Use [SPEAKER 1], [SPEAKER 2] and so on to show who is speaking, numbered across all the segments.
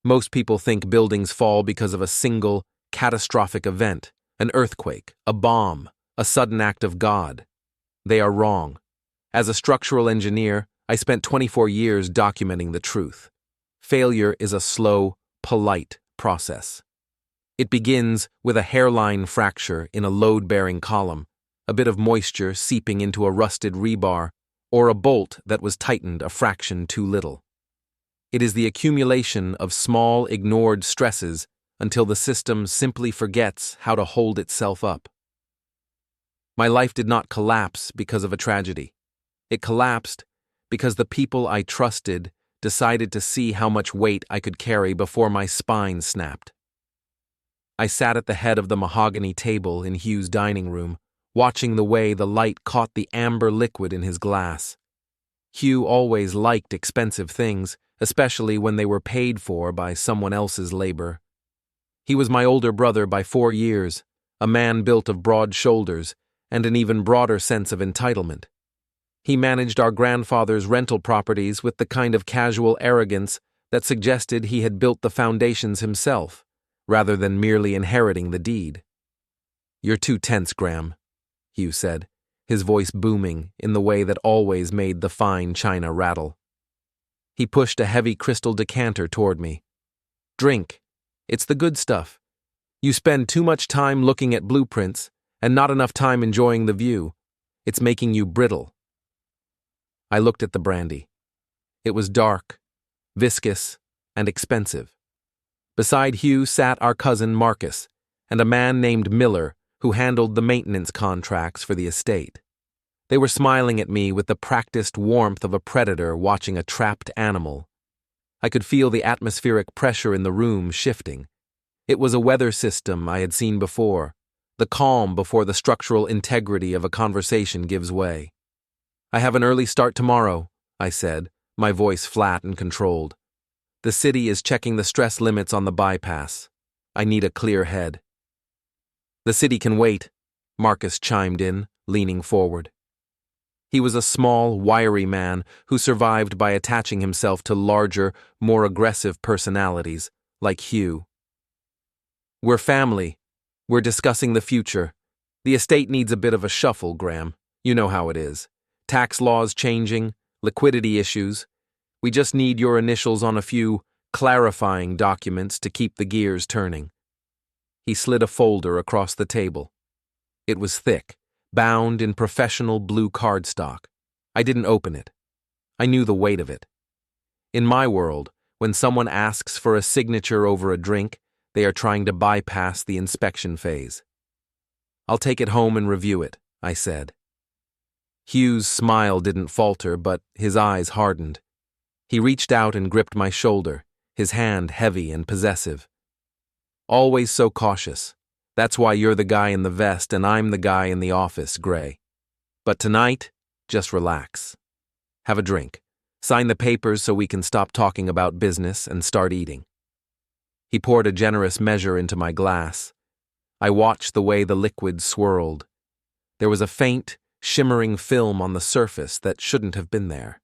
[SPEAKER 1] Most people think buildings fall because of a single, catastrophic event, an earthquake, a bomb, a sudden act of God. They are wrong. As a structural engineer, I spent 24 years documenting the truth. Failure is a slow, polite process. It begins with a hairline fracture in a load-bearing column, a bit of moisture seeping into a rusted rebar, or a bolt that was tightened a fraction too little. It is the accumulation of small, ignored stresses until the system simply forgets how to hold itself up. My life did not collapse because of a tragedy. It collapsed because the people I trusted decided to see how much weight I could carry before my spine snapped. I sat at the head of the mahogany table in Hugh's dining room, watching the way the light caught the amber liquid in his glass. Hugh always liked expensive things, especially when they were paid for by someone else's labor. He was my older brother by 4 years, a man built of broad shoulders and an even broader sense of entitlement. He managed our grandfather's rental properties with the kind of casual arrogance that suggested he had built the foundations himself, rather than merely inheriting the deed. "You're too tense, Graham," Hugh said, his voice booming in the way that always made the fine china rattle. He pushed a heavy crystal decanter toward me. "Drink. It's the good stuff. You spend too much time looking at blueprints and not enough time enjoying the view. It's making you brittle." I looked at the brandy. It was dark, viscous, and expensive. Beside Hugh sat our cousin Marcus and a man named Miller who handled the maintenance contracts for the estate. They were smiling at me with the practiced warmth of a predator watching a trapped animal. I could feel the atmospheric pressure in the room shifting. It was a weather system I had seen before, the calm before the structural integrity of a conversation gives way. "I have an early start tomorrow," I said, my voice flat and controlled. "The city is checking the stress limits on the bypass. I need a clear head." "The city can wait," Marcus chimed in, leaning forward. He was a small, wiry man who survived by attaching himself to larger, more aggressive personalities, like Hugh. "We're family. We're discussing the future. The estate needs a bit of a shuffle, Graham. You know how it is. Tax laws changing, liquidity issues. We just need your initials on a few clarifying documents to keep the gears turning." He slid a folder across the table. It was thick, bound in professional blue cardstock. I didn't open it. I knew the weight of it. In my world, when someone asks for a signature over a drink, they are trying to bypass the inspection phase. "I'll take it home and review it," I said. Hugh's smile didn't falter, but his eyes hardened. He reached out and gripped my shoulder, his hand heavy and possessive. "Always so cautious. That's why you're the guy in the vest and I'm the guy in the office, Gray. But tonight, just relax. Have a drink. Sign the papers so we can stop talking about business and start eating." He poured a generous measure into my glass. I watched the way the liquid swirled. There was a faint, shimmering film on the surface that shouldn't have been there.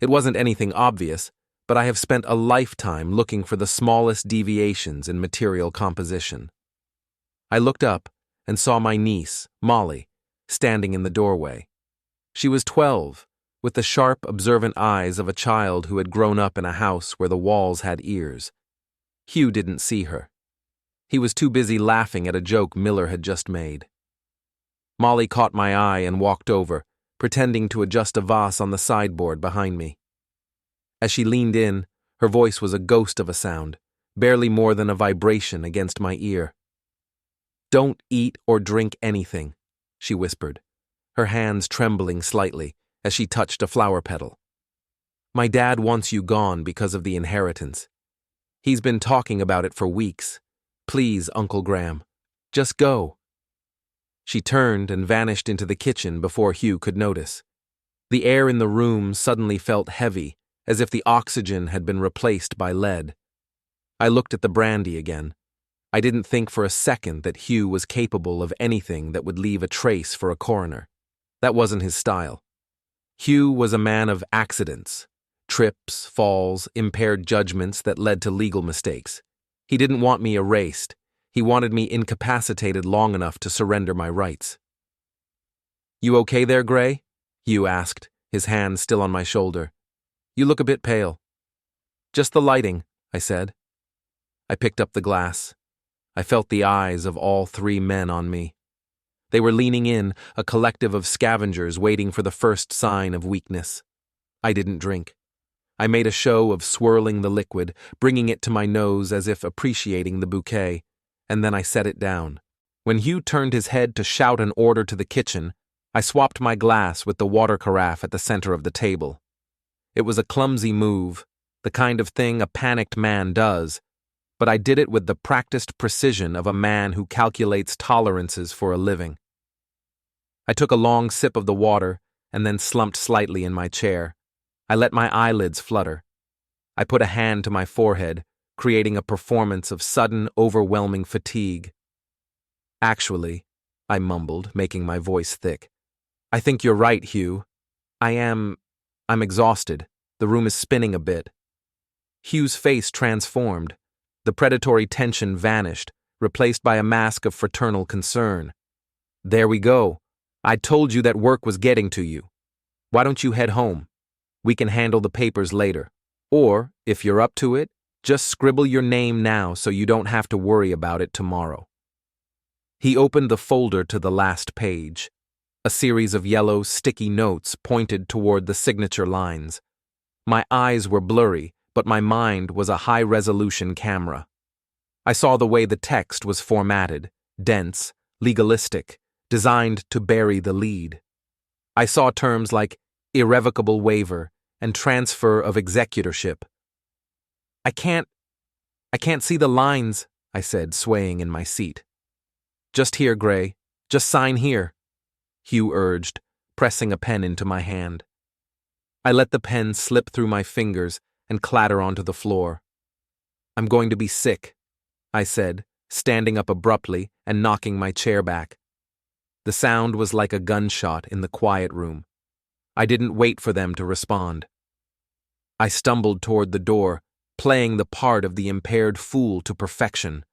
[SPEAKER 1] It wasn't anything obvious, but I have spent a lifetime looking for the smallest deviations in material composition. I looked up and saw my niece, Molly, standing in the doorway. She was 12, with the sharp, observant eyes of a child who had grown up in a house where the walls had ears. Hugh didn't see her. He was too busy laughing at a joke Miller had just made. Molly caught my eye and walked over, pretending to adjust a vase on the sideboard behind me. As she leaned in, her voice was a ghost of a sound, barely more than a vibration against my ear. "Don't eat or drink anything," she whispered, her hands trembling slightly as she touched a flower petal. "My dad wants you gone because of the inheritance. He's been talking about it for weeks. Please, Uncle Graham, just go." She turned and vanished into the kitchen before Hugh could notice. The air in the room suddenly felt heavy, as if the oxygen had been replaced by lead. I looked at the brandy again. I didn't think for a second that Hugh was capable of anything that would leave a trace for a coroner. That wasn't his style. Hugh was a man of accidents, trips, falls, impaired judgments that led to legal mistakes. He didn't want me erased. He wanted me incapacitated long enough to surrender my rights. "You okay there, Gray?" Hugh asked, his hand still on my shoulder. "You look a bit pale." "Just the lighting," I said. I picked up the glass. I felt the eyes of all three men on me. They were leaning in, a collective of scavengers waiting for the first sign of weakness. I didn't drink. I made a show of swirling the liquid, bringing it to my nose as if appreciating the bouquet, and then I set it down. When Hugh turned his head to shout an order to the kitchen, I swapped my glass with the water carafe at the center of the table. It was a clumsy move, the kind of thing a panicked man does, but I did it with the practiced precision of a man who calculates tolerances for a living. I took a long sip of the water and then slumped slightly in my chair. I let my eyelids flutter. I put a hand to my forehead, creating a performance of sudden, overwhelming fatigue. "Actually," I mumbled, making my voice thick, "I think you're right, Hugh. I'm exhausted. The room is spinning a bit." Hugh's face transformed. The predatory tension vanished, replaced by a mask of fraternal concern. "There we go. I told you that work was getting to you. Why don't you head home? We can handle the papers later. Or, if you're up to it, just scribble your name now so you don't have to worry about it tomorrow." He opened the folder to the last page. A series of yellow, sticky notes pointed toward the signature lines. My eyes were blurry, but my mind was a high-resolution camera. I saw the way the text was formatted, dense, legalistic, designed to bury the lead. I saw terms like irrevocable waiver and transfer of executorship. I can't see the lines," I said, swaying in my seat. "Just here, Gray. Just sign here," Hugh urged, pressing a pen into my hand. I let the pen slip through my fingers and clatter onto the floor. "I'm going to be sick," I said, standing up abruptly and knocking my chair back. The sound was like a gunshot in the quiet room. I didn't wait for them to respond. I stumbled toward the door, playing the part of the impaired fool to perfection.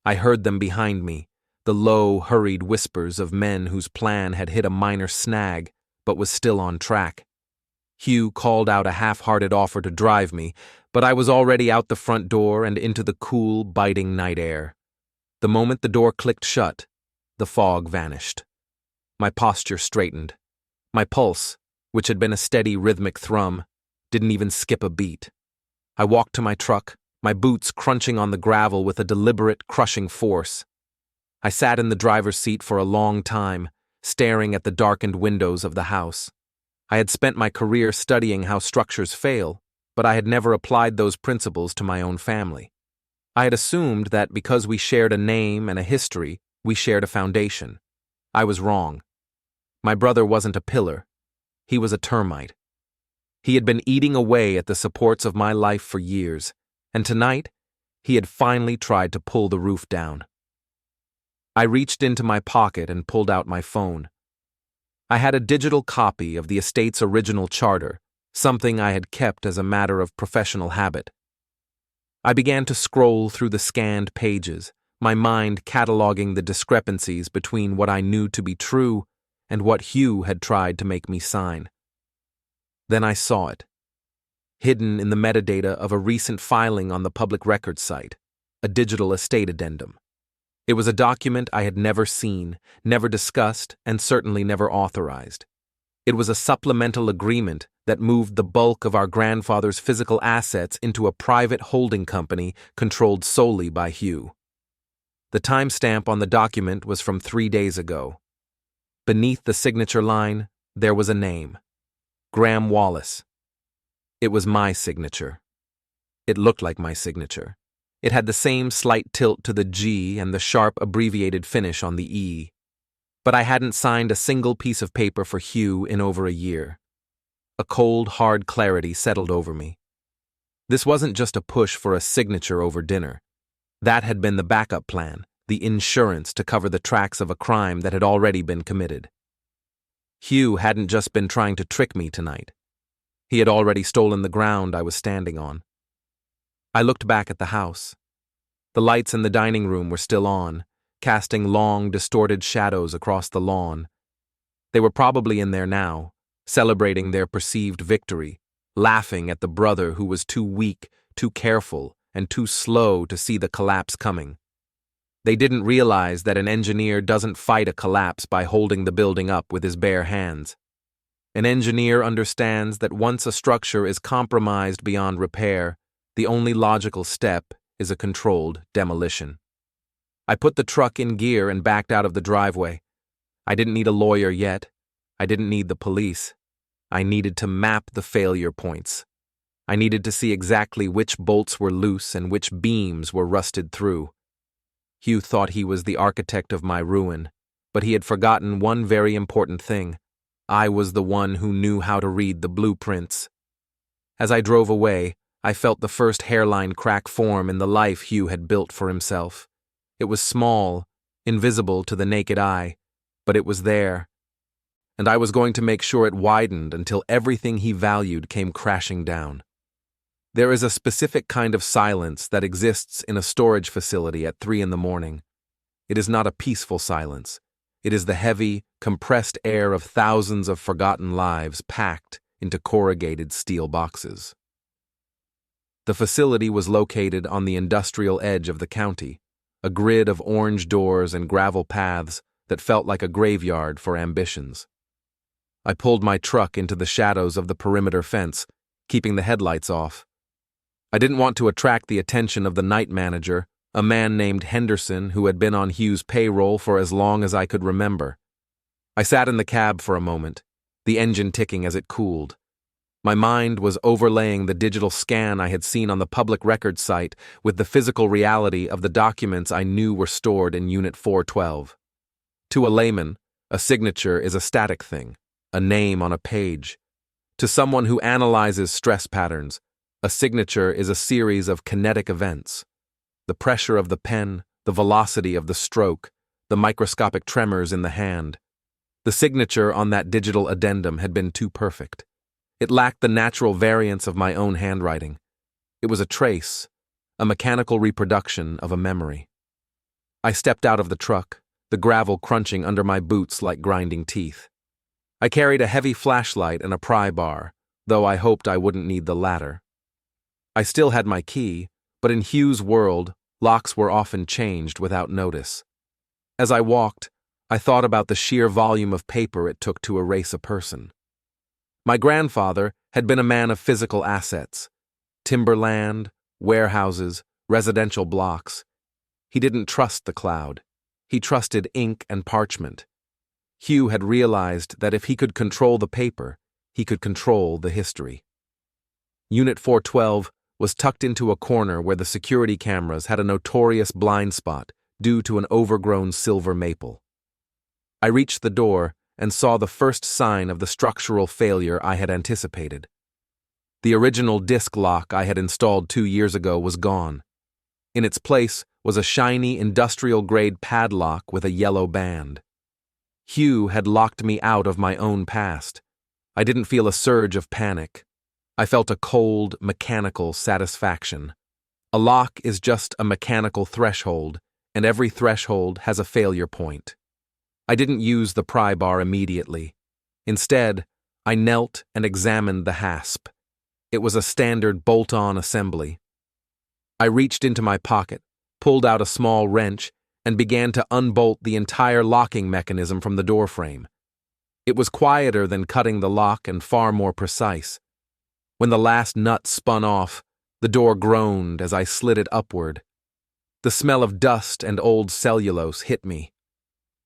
[SPEAKER 1] I heard them behind me, the low, hurried whispers of men whose plan had hit a minor snag but was still on track. Hugh called out a half-hearted offer to drive me, but I was already out the front door and into the cool, biting night air. The moment the door clicked shut, the fog vanished. My posture straightened. My pulse, which had been a steady rhythmic thrum, didn't even skip a beat. I walked to my truck, my boots crunching on the gravel with a deliberate, crushing force. I sat in the driver's seat for a long time, staring at the darkened windows of the house. I had spent my career studying how structures fail, but I had never applied those principles to my own family. I had assumed that because we shared a name and a history, we shared a foundation. I was wrong. My brother wasn't a pillar. He was a termite. He had been eating away at the supports of my life for years, and tonight, he had finally tried to pull the roof down. I reached into my pocket and pulled out my phone. I had a digital copy of the estate's original charter, something I had kept as a matter of professional habit. I began to scroll through the scanned pages, my mind cataloging the discrepancies between what I knew to be true and what Hugh had tried to make me sign. Then I saw it, hidden in the metadata of a recent filing on the public records site, a digital estate addendum. It was a document I had never seen, never discussed, and certainly never authorized. It was a supplemental agreement that moved the bulk of our grandfather's physical assets into a private holding company controlled solely by Hugh. The timestamp on the document was from 3 days ago. Beneath the signature line, there was a name. Graham Wallace. It was my signature. It looked like my signature. It had the same slight tilt to the G and the sharp abbreviated finish on the E. But I hadn't signed a single piece of paper for Hugh in over a year. A cold, hard clarity settled over me. This wasn't just a push for a signature over dinner. That had been the backup plan, the insurance to cover the tracks of a crime that had already been committed. Hugh hadn't just been trying to trick me tonight. He had already stolen the ground I was standing on. I looked back at the house. The lights in the dining room were still on, casting long, distorted shadows across the lawn. They were probably in there now, celebrating their perceived victory, laughing at the brother who was too weak, too careful, and too slow to see the collapse coming. They didn't realize that an engineer doesn't fight a collapse by holding the building up with his bare hands. An engineer understands that once a structure is compromised beyond repair, the only logical step is a controlled demolition. I put the truck in gear and backed out of the driveway. I didn't need a lawyer yet. I didn't need the police. I needed to map the failure points. I needed to see exactly which bolts were loose and which beams were rusted through. Hugh thought he was the architect of my ruin, but he had forgotten one very important thing. I was the one who knew how to read the blueprints. As I drove away, I felt the first hairline crack form in the life Hugh had built for himself. It was small, invisible to the naked eye, but it was there. And I was going to make sure it widened until everything he valued came crashing down. There is a specific kind of silence that exists in a storage facility at 3 a.m. It is not a peaceful silence. It is the heavy, compressed air of thousands of forgotten lives packed into corrugated steel boxes. The facility was located on the industrial edge of the county, a grid of orange doors and gravel paths that felt like a graveyard for ambitions. I pulled my truck into the shadows of the perimeter fence, keeping the headlights off. I didn't want to attract the attention of the night manager, a man named Henderson who had been on Hugh's payroll for as long as I could remember. I sat in the cab for a moment, the engine ticking as it cooled. My mind was overlaying the digital scan I had seen on the public records site with the physical reality of the documents I knew were stored in Unit 412. To a layman, a signature is a static thing, a name on a page. To someone who analyzes stress patterns, a signature is a series of kinetic events. The pressure of the pen, the velocity of the stroke, the microscopic tremors in the hand. The signature on that digital addendum had been too perfect. It lacked the natural variance of my own handwriting. It was a trace, a mechanical reproduction of a memory. I stepped out of the truck, the gravel crunching under my boots like grinding teeth. I carried a heavy flashlight and a pry bar, though I hoped I wouldn't need the latter. I still had my key, but in Hugh's world, locks were often changed without notice. As I walked, I thought about the sheer volume of paper it took to erase a person. My grandfather had been a man of physical assets: timberland, warehouses, residential blocks. He didn't trust the cloud. He trusted ink and parchment. Hugh had realized that if he could control the paper, he could control the history. Unit 412 was tucked into a corner where the security cameras had a notorious blind spot due to an overgrown silver maple. I reached the door and saw the first sign of the structural failure I had anticipated. The original disc lock I had installed 2 years ago was gone. In its place was a shiny industrial-grade padlock with a yellow band. Hugh had locked me out of my own past. I didn't feel a surge of panic. I felt a cold, mechanical satisfaction. A lock is just a mechanical threshold, and every threshold has a failure point. I didn't use the pry bar immediately. Instead, I knelt and examined the hasp. It was a standard bolt-on assembly. I reached into my pocket, pulled out a small wrench, and began to unbolt the entire locking mechanism from the doorframe. It was quieter than cutting the lock and far more precise. When the last nut spun off, the door groaned as I slid it upward. The smell of dust and old cellulose hit me.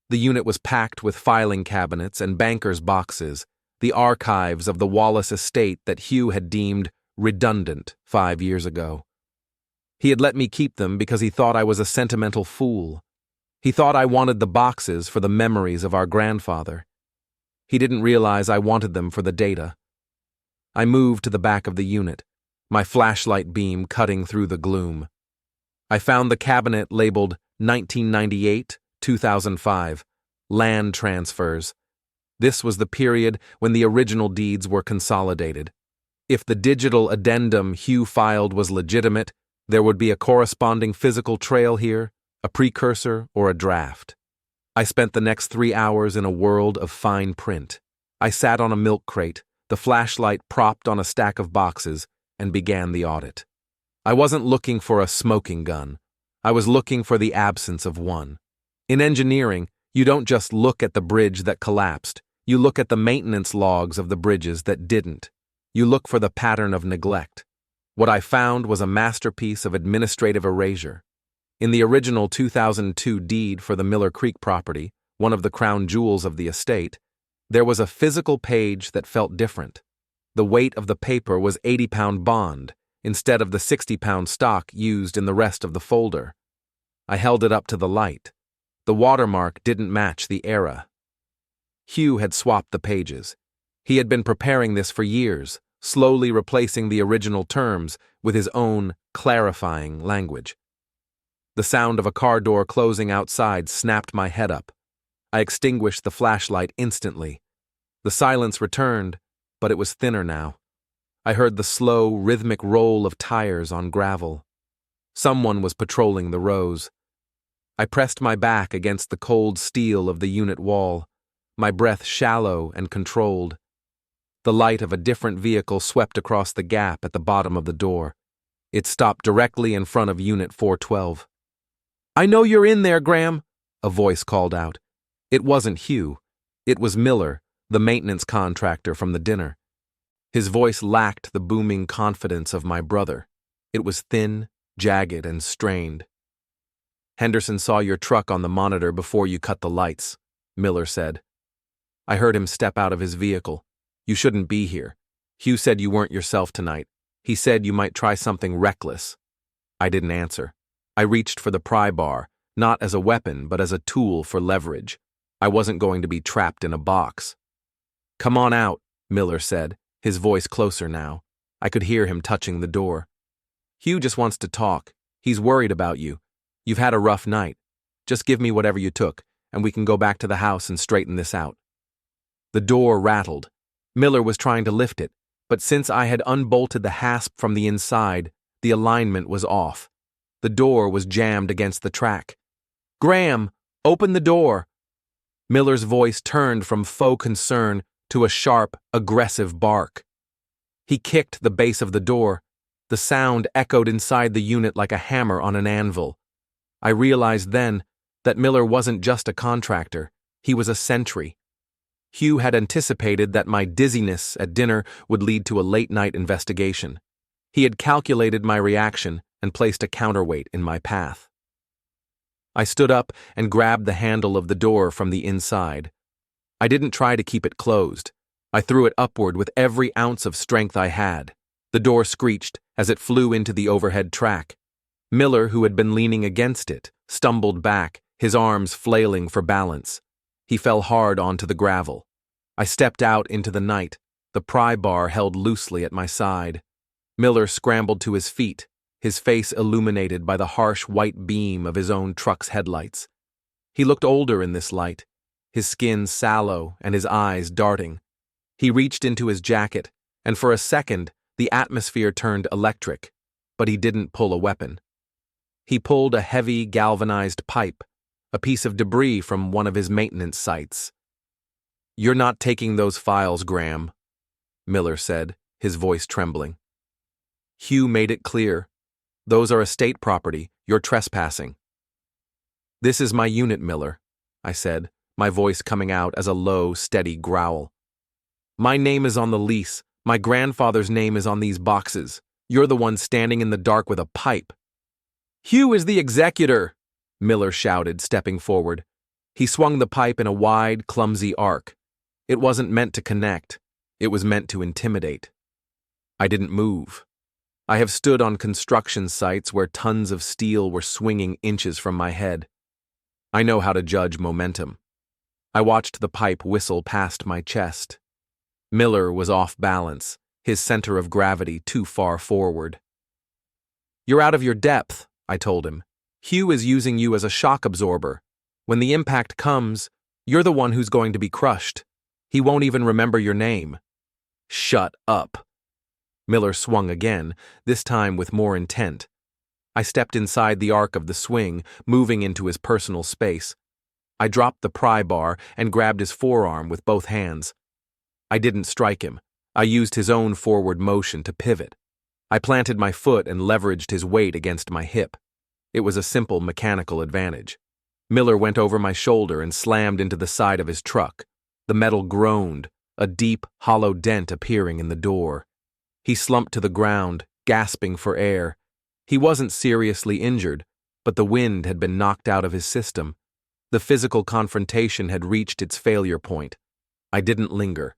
[SPEAKER 1] The unit was packed with filing cabinets and bankers' boxes, the archives of the Wallace estate that Hugh had deemed redundant 5 years ago. He had let me keep them because he thought I was a sentimental fool. He thought I wanted the boxes for the memories of our grandfather. He didn't realize I wanted them for the data. I moved to the back of the unit, my flashlight beam cutting through the gloom. I found the cabinet labeled 1998-2005, land transfers. This was the period when the original deeds were consolidated. If the digital addendum Hugh filed was legitimate, there would be a corresponding physical trail here, a precursor or a draft. I spent the next 3 hours in a world of fine print. I sat on a milk crate, the flashlight propped on a stack of boxes, and began the audit. I wasn't looking for a smoking gun. I was looking for the absence of one. In engineering, you don't just look at the bridge that collapsed. You look at the maintenance logs of the bridges that didn't. You look for the pattern of neglect. What I found was a masterpiece of administrative erasure. In the original 2002 deed for the Miller Creek property, one of the crown jewels of the estate, there was a physical page that felt different. The weight of the paper was 80-pound bond, instead of the 60-pound stock used in the rest of the folder. I held it up to the light. The watermark didn't match the era. Hugh had swapped the pages. He had been preparing this for years, slowly replacing the original terms with his own clarifying language. The sound of a car door closing outside snapped my head up. I extinguished the flashlight instantly. The silence returned, but it was thinner now. I heard the slow, rhythmic roll of tires on gravel. Someone was patrolling the rows. I pressed my back against the cold steel of the unit wall, my breath shallow and controlled. The light of a different vehicle swept across the gap at the bottom of the door. It stopped directly in front of Unit 412. "I know you're in there, Graham," a voice called out. It wasn't Hugh. It was Miller, the maintenance contractor from the dinner. His voice lacked the booming confidence of my brother. It was thin, jagged, and strained. "Henderson saw your truck on the monitor before you cut the lights," Miller said. I heard him step out of his vehicle. "You shouldn't be here. Hugh said you weren't yourself tonight. He said you might try something reckless." I didn't answer. I reached for the pry bar, not as a weapon, but as a tool for leverage. I wasn't going to be trapped in a box. "Come on out," Miller said, his voice closer now. I could hear him touching the door. "Hugh just wants to talk. He's worried about you. You've had a rough night. Just give me whatever you took, and we can go back to the house and straighten this out." The door rattled. Miller was trying to lift it, but since I had unbolted the hasp from the inside, the alignment was off. The door was jammed against the track. "Graham, open the door!" Miller's voice turned from faux concern to a sharp, aggressive bark. He kicked the base of the door. The sound echoed inside the unit like a hammer on an anvil. I realized then that Miller wasn't just a contractor, he was a sentry. Hugh had anticipated that my dizziness at dinner would lead to a late-night investigation. He had calculated my reaction and placed a counterweight in my path. I stood up and grabbed the handle of the door from the inside. I didn't try to keep it closed. I threw it upward with every ounce of strength I had. The door screeched as it flew into the overhead track. Miller, who had been leaning against it, stumbled back, his arms flailing for balance. He fell hard onto the gravel. I stepped out into the night, the pry bar held loosely at my side. Miller scrambled to his feet, his face illuminated by the harsh white beam of his own truck's headlights. He looked older in this light, his skin sallow and his eyes darting. He reached into his jacket, and for a second, the atmosphere turned electric, but he didn't pull a weapon. He pulled a heavy galvanized pipe, a piece of debris from one of his maintenance sites. "You're not taking those files, Graham," Miller said, his voice trembling. Hugh made it clear. "Those are estate property. You're trespassing." "This is my unit, Miller," I said, my voice coming out as a low, steady growl. "My name is on the lease. My grandfather's name is on these boxes. You're the one standing in the dark with a pipe." "Hugh is the executor," Miller shouted, stepping forward. He swung the pipe in a wide, clumsy arc. It wasn't meant to connect. It was meant to intimidate. I didn't move. I have stood on construction sites where tons of steel were swinging inches from my head. I know how to judge momentum. I watched the pipe whistle past my chest. Miller was off balance, his center of gravity too far forward. "You're out of your depth," I told him. "Hugh is using you as a shock absorber. When the impact comes, you're the one who's going to be crushed. He won't even remember your name." "Shut up." Miller swung again, this time with more intent. I stepped inside the arc of the swing, moving into his personal space. I dropped the pry bar and grabbed his forearm with both hands. I didn't strike him. I used his own forward motion to pivot. I planted my foot and leveraged his weight against my hip. It was a simple mechanical advantage. Miller went over my shoulder and slammed into the side of his truck. The metal groaned, a deep, hollow dent appearing in the door. He slumped to the ground, gasping for air. He wasn't seriously injured, but the wind had been knocked out of his system. The physical confrontation had reached its failure point. I didn't linger.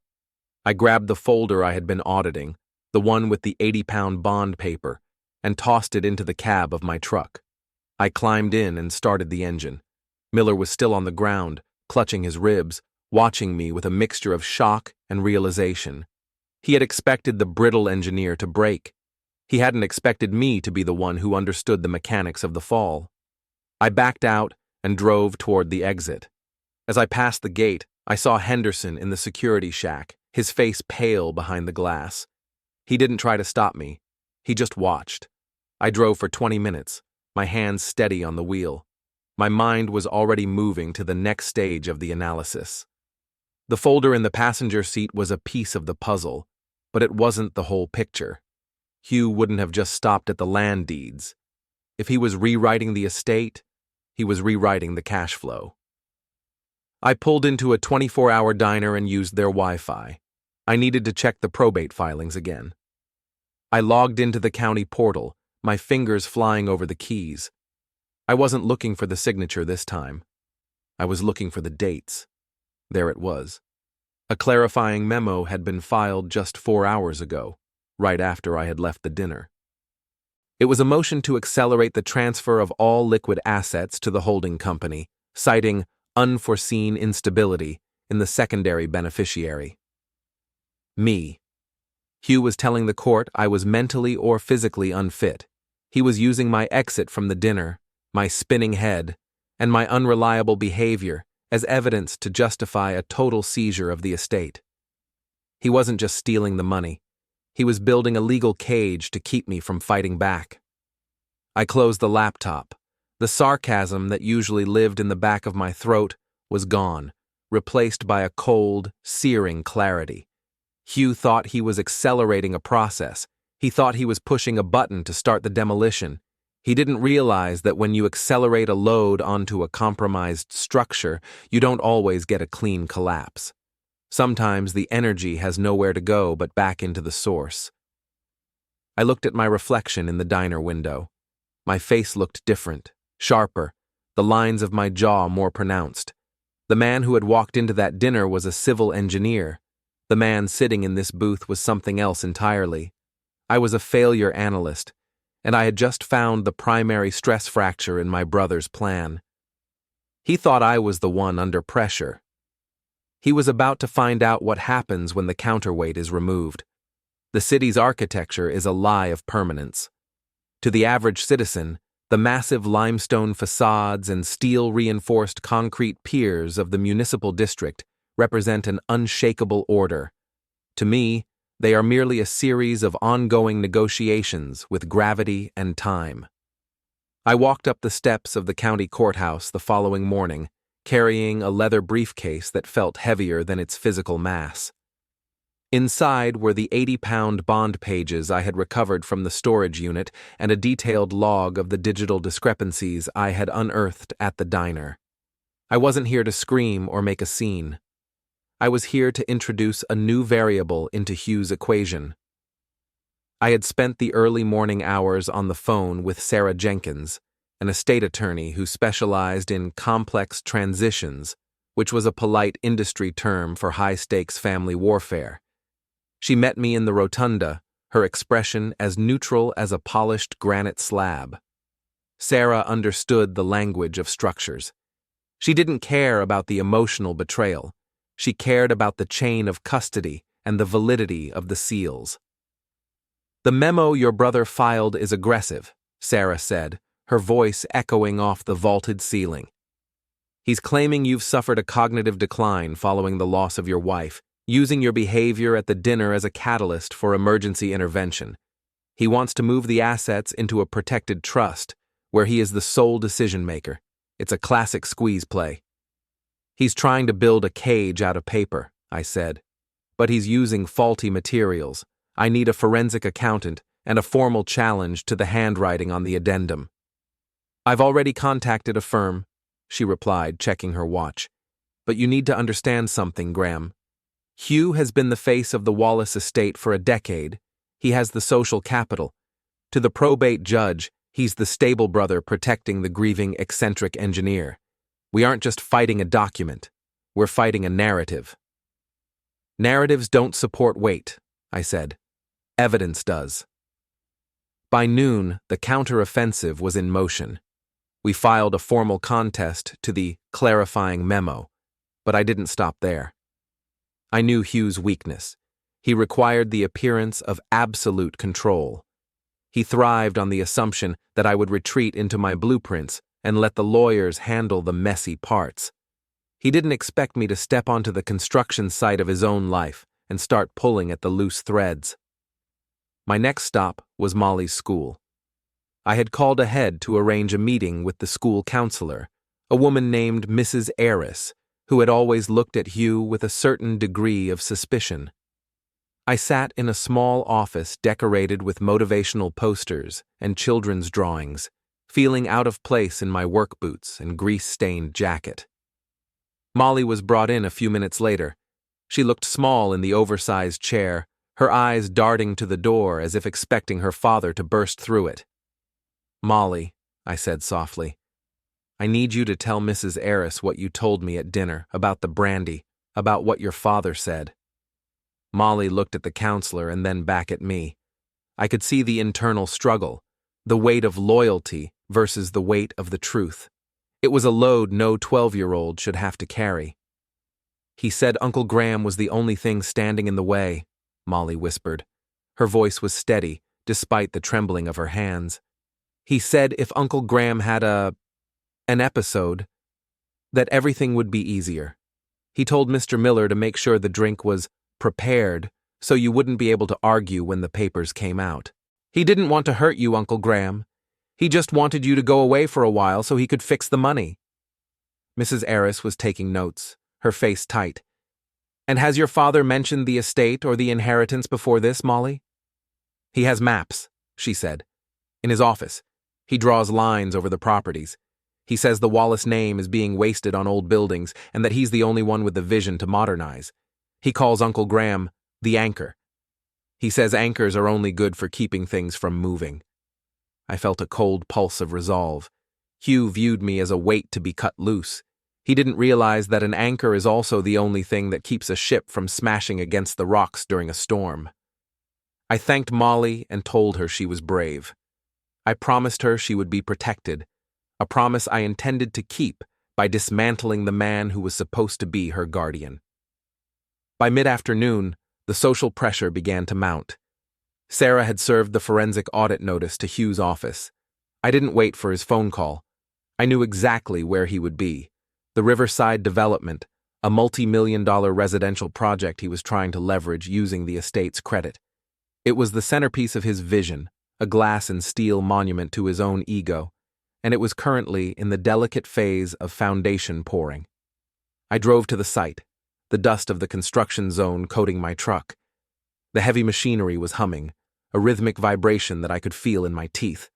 [SPEAKER 1] I grabbed the folder I had been auditing, the one with the 80-pound bond paper, and tossed it into the cab of my truck. I climbed in and started the engine. Miller was still on the ground, clutching his ribs, watching me with a mixture of shock and realization. He had expected the brittle engineer to break. He hadn't expected me to be the one who understood the mechanics of the fall. I backed out and drove toward the exit. As I passed the gate, I saw Henderson in the security shack, his face pale behind the glass. He didn't try to stop me. He just watched. I drove for 20 minutes, my hands steady on the wheel. My mind was already moving to the next stage of the analysis. The folder in the passenger seat was a piece of the puzzle, but it wasn't the whole picture. Hugh wouldn't have just stopped at the land deeds. If he was rewriting the estate, he was rewriting the cash flow. I pulled into a 24-hour diner and used their Wi-Fi. I needed to check the probate filings again. I logged into the county portal, my fingers flying over the keys. I wasn't looking for the signature this time. I was looking for the dates. There it was. A clarifying memo had been filed just 4 hours ago, right after I had left the dinner. It was a motion to accelerate the transfer of all liquid assets to the holding company, citing unforeseen instability in the secondary beneficiary. Me. Hugh was telling the court I was mentally or physically unfit. He was using my exit from the dinner, my spinning head, and my unreliable behavior as evidence to justify a total seizure of the estate. He wasn't just stealing the money. He was building a legal cage to keep me from fighting back. I closed the laptop. The sarcasm that usually lived in the back of my throat was gone, replaced by a cold, searing clarity. Hugh thought he was accelerating a process. He thought he was pushing a button to start the demolition. He didn't realize that when you accelerate a load onto a compromised structure, you don't always get a clean collapse. Sometimes the energy has nowhere to go but back into the source. I looked at my reflection in the diner window. My face looked different, sharper, the lines of my jaw more pronounced. The man who had walked into that dinner was a civil engineer. The man sitting in this booth was something else entirely. I was a failure analyst, and I had just found the primary stress fracture in my brother's plan. He thought I was the one under pressure. He was about to find out what happens when the counterweight is removed. The city's architecture is a lie of permanence. To the average citizen, the massive limestone facades and steel-reinforced concrete piers of the municipal district represent an unshakable order. To me, they are merely a series of ongoing negotiations with gravity and time. I walked up the steps of the county courthouse the following morning, carrying a leather briefcase that felt heavier than its physical mass. Inside were the 80-pound bond pages I had recovered from the storage unit and a detailed log of the digital discrepancies I had unearthed at the diner. I wasn't here to scream or make a scene. I was here to introduce a new variable into Hugh's equation. I had spent the early morning hours on the phone with Sarah Jenkins, an estate attorney who specialized in complex transitions, which was a polite industry term for high-stakes family warfare. She met me in the rotunda, her expression as neutral as a polished granite slab. Sarah understood the language of structures. She didn't care about the emotional betrayal. She cared about the chain of custody and the validity of the seals. "The memo your brother filed is aggressive," Sarah said, her voice echoing off the vaulted ceiling. "He's claiming you've suffered a cognitive decline following the loss of your wife. using your behavior at the dinner as a catalyst for emergency intervention. He wants to move the assets into a protected trust, where he is the sole decision-maker. It's a classic squeeze play. He's trying to build a cage out of paper, I said. But he's using faulty materials. I need a forensic accountant and a formal challenge to the handwriting on the addendum. I've already contacted a firm, she replied, checking her watch. But you need to understand something, Graham. Hugh has been the face of the Wallace estate for a decade. He has the social capital. To the probate judge, he's the stable brother protecting the grieving eccentric engineer. We aren't just fighting a document. We're fighting a narrative. Narratives don't support weight, I said. Evidence does. By noon, the counter-offensive was in motion. We filed a formal contest to the clarifying memo, but I didn't stop there. I knew Hugh's weakness. He required the appearance of absolute control. He thrived on the assumption that I would retreat into my blueprints and let the lawyers handle the messy parts. He didn't expect me to step onto the construction site of his own life and start pulling at the loose threads. My next stop was Molly's school. I had called ahead to arrange a meeting with the school counselor, a woman named Mrs. Harris, who had always looked at Hugh with a certain degree of suspicion. I sat in a small office decorated with motivational posters and children's drawings, feeling out of place in my work boots and grease-stained jacket. Molly was brought in a few minutes later. She looked small in the oversized chair, her eyes darting to the door as if expecting her father to burst through it. "Molly," I said softly, "I need you to tell Mrs. Harris what you told me at dinner about the brandy, about what your father said." Molly looked at the counselor and then back at me. I could see the internal struggle, the weight of loyalty versus the weight of the truth. It was a load no 12-year-old should have to carry. "He said Uncle Graham was the only thing standing in the way," Molly whispered. Her voice was steady, despite the trembling of her hands. "He said if Uncle Graham had an episode, that everything would be easier. He told Mr. Miller to make sure the drink was prepared so you wouldn't be able to argue when the papers came out. He didn't want to hurt you, Uncle Graham. He just wanted you to go away for a while so he could fix the money." Mrs. Harris was taking notes, her face tight. "And has your father mentioned the estate or the inheritance before this, Molly?" "He has maps," she said. "In his office. He draws lines over the properties. He says the Wallace name is being wasted on old buildings and that he's the only one with the vision to modernize. He calls Uncle Graham the anchor. He says anchors are only good for keeping things from moving." I felt a cold pulse of resolve. Hugh viewed me as a weight to be cut loose. He didn't realize that an anchor is also the only thing that keeps a ship from smashing against the rocks during a storm. I thanked Molly and told her she was brave. I promised her she would be protected, a promise I intended to keep by dismantling the man who was supposed to be her guardian. By mid-afternoon, the social pressure began to mount. Sarah had served the forensic audit notice to Hugh's office. I didn't wait for his phone call. I knew exactly where he would be. The Riverside development, a multi-million-dollar residential project he was trying to leverage using the estate's credit. It was the centerpiece of his vision, a glass and steel monument to his own ego, and it was currently in the delicate phase of foundation pouring. I drove to the site, the dust of the construction zone coating my truck. The heavy machinery was humming, a rhythmic vibration that I could feel in my teeth.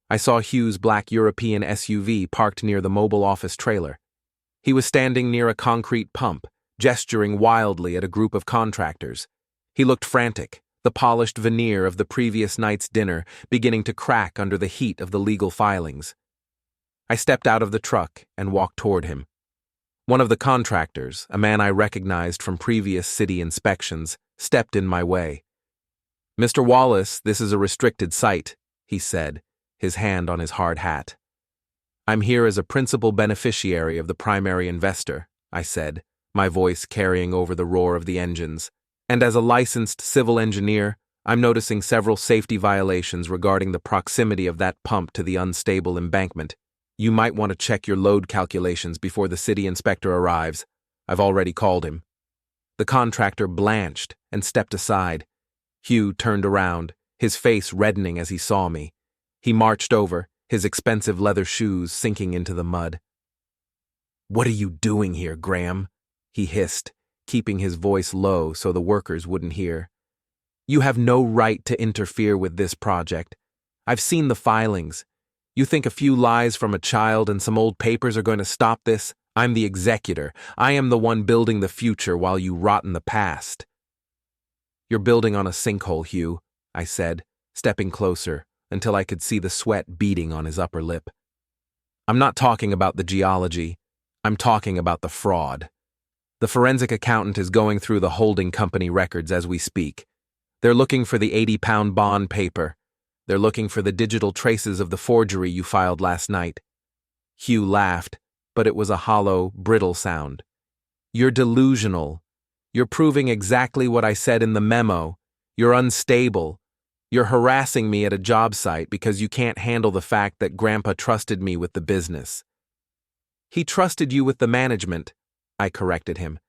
[SPEAKER 1] I saw Hugh's black European SUV parked near the mobile office trailer. He was standing near a concrete pump, gesturing wildly at a group of contractors. He looked frantic, the polished veneer of the previous night's dinner beginning to crack under the heat of the legal filings. I stepped out of the truck and walked toward him. One of the contractors, a man I recognized from previous city inspections, stepped in my way. "Mr. Wallace, this is a restricted site," he said, his hand on his hard hat. "I'm here as a principal beneficiary of the primary investor," I said, my voice carrying over the roar of the engines. "And as a licensed civil engineer, I'm noticing several safety violations regarding the proximity of that pump to the unstable embankment. You might want to check your load calculations before the city inspector arrives. I've already called him." The contractor blanched and stepped aside. Hugh turned around, his face reddening as he saw me. He marched over, his expensive leather shoes sinking into the mud. "What are you doing here, Graham?" he hissed, keeping his voice low so the workers wouldn't hear. "You have no right to interfere with this project. I've seen the filings. You think a few lies from a child and some old papers are going to stop this? I'm the executor. I am the one building the future while you rot in the past." "You're building on a sinkhole, Hugh," I said, stepping closer until I could see the sweat beading on his upper lip. "I'm not talking about the geology. I'm talking about the fraud. The forensic accountant is going through the holding company records as we speak. They're looking for the 80-pound bond paper. They're looking for the digital traces of the forgery you filed last night." Hugh laughed, but it was a hollow, brittle sound. "You're delusional. You're proving exactly what I said in the memo. You're unstable. You're harassing me at a job site because you can't handle the fact that Grandpa trusted me with the business." "He trusted you with the management," I corrected him.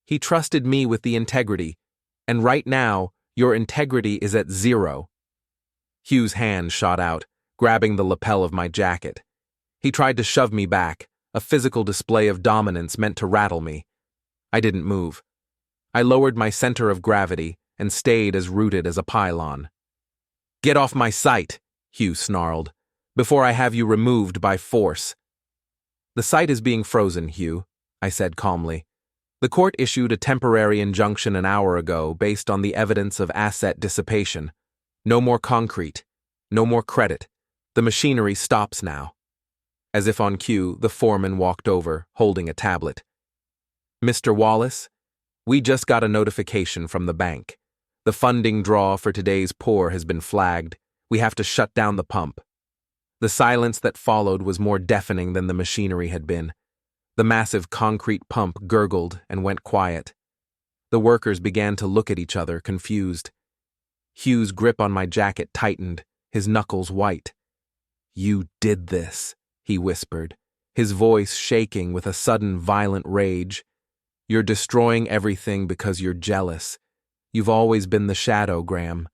[SPEAKER 1] "He trusted me with the integrity, and right now, your integrity is at 0. Hugh's hand shot out, grabbing the lapel of my jacket. He tried to shove me back, a physical display of dominance meant to rattle me. I didn't move. I lowered my center of gravity and stayed as rooted as a pylon. "Get off my site," Hugh snarled, "before I have you removed by force." "The site is being frozen, Hugh," I said calmly. "The court issued a temporary injunction an hour ago based on the evidence of asset dissipation. No more concrete. No more credit. The machinery stops now." As if on cue, the foreman walked over, holding a tablet. "Mr. Wallace, we just got a notification from the bank. The funding draw for today's pour has been flagged. We have to shut down the pump." The silence that followed was more deafening than the machinery had been. The massive concrete pump gurgled and went quiet. The workers began to look at each other, confused. Hugh's grip on my jacket tightened, his knuckles white. "You did this," he whispered, his voice shaking with a sudden violent rage. "You're destroying everything because you're jealous. You've always been the shadow, Graham.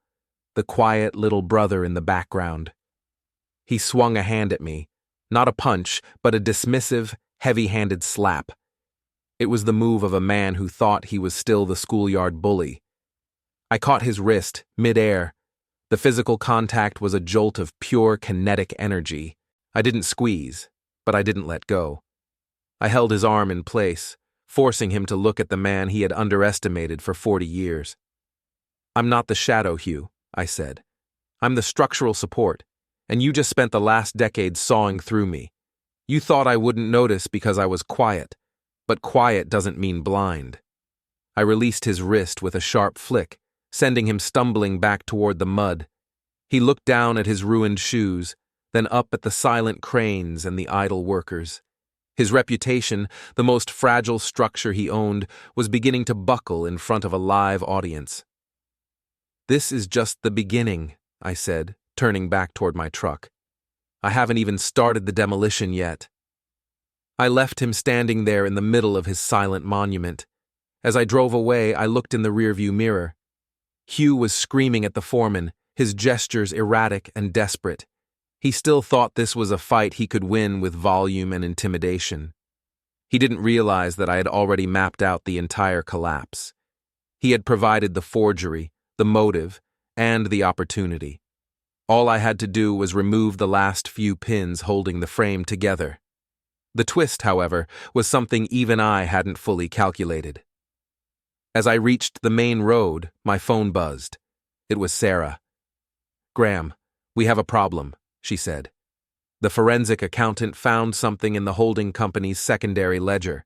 [SPEAKER 1] The quiet little brother in the background." He swung a hand at me, not a punch, but a dismissive, heavy-handed slap. It was the move of a man who thought he was still the schoolyard bully. I caught his wrist, mid-air. The physical contact was a jolt of pure kinetic energy. I didn't squeeze, but I didn't let go. I held his arm in place, forcing him to look at the man he had underestimated for 40 years. "I'm not the shadow, Hugh," I said. "I'm the structural support, and you just spent the last decade sawing through me. You thought I wouldn't notice because I was quiet, but quiet doesn't mean blind." I released his wrist with a sharp flick, sending him stumbling back toward the mud. He looked down at his ruined shoes, then up at the silent cranes and the idle workers. His reputation, the most fragile structure he owned, was beginning to buckle in front of a live audience. "This is just the beginning," I said, turning back toward my truck. "I haven't even started the demolition yet." I left him standing there in the middle of his silent monument. As I drove away, I looked in the rearview mirror. Hugh was screaming at the foreman, his gestures erratic and desperate. He still thought this was a fight he could win with volume and intimidation. He didn't realize that I had already mapped out the entire collapse. He had provided the forgery, the motive, and the opportunity. All I had to do was remove the last few pins holding the frame together. The twist, however, was something even I hadn't fully calculated. As I reached the main road, my phone buzzed. It was Sarah. "Graham, we have a problem," she said. "The forensic accountant found something in the holding company's secondary ledger.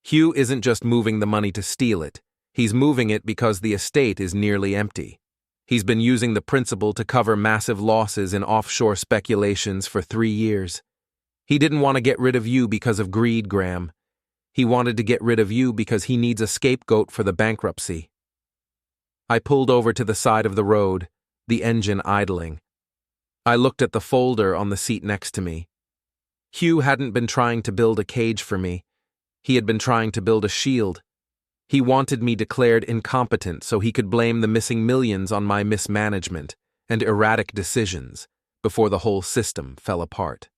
[SPEAKER 1] Hugh isn't just moving the money to steal it. He's moving it because the estate is nearly empty. He's been using the principal to cover massive losses in offshore speculations for 3 years. He didn't want to get rid of you because of greed, Graham. He wanted to get rid of you because he needs a scapegoat for the bankruptcy." I pulled over to the side of the road, the engine idling. I looked at the folder on the seat next to me. Hugh hadn't been trying to build a cage for me. He had been trying to build a shield. He wanted me declared incompetent so he could blame the missing millions on my mismanagement and erratic decisions before the whole system fell apart.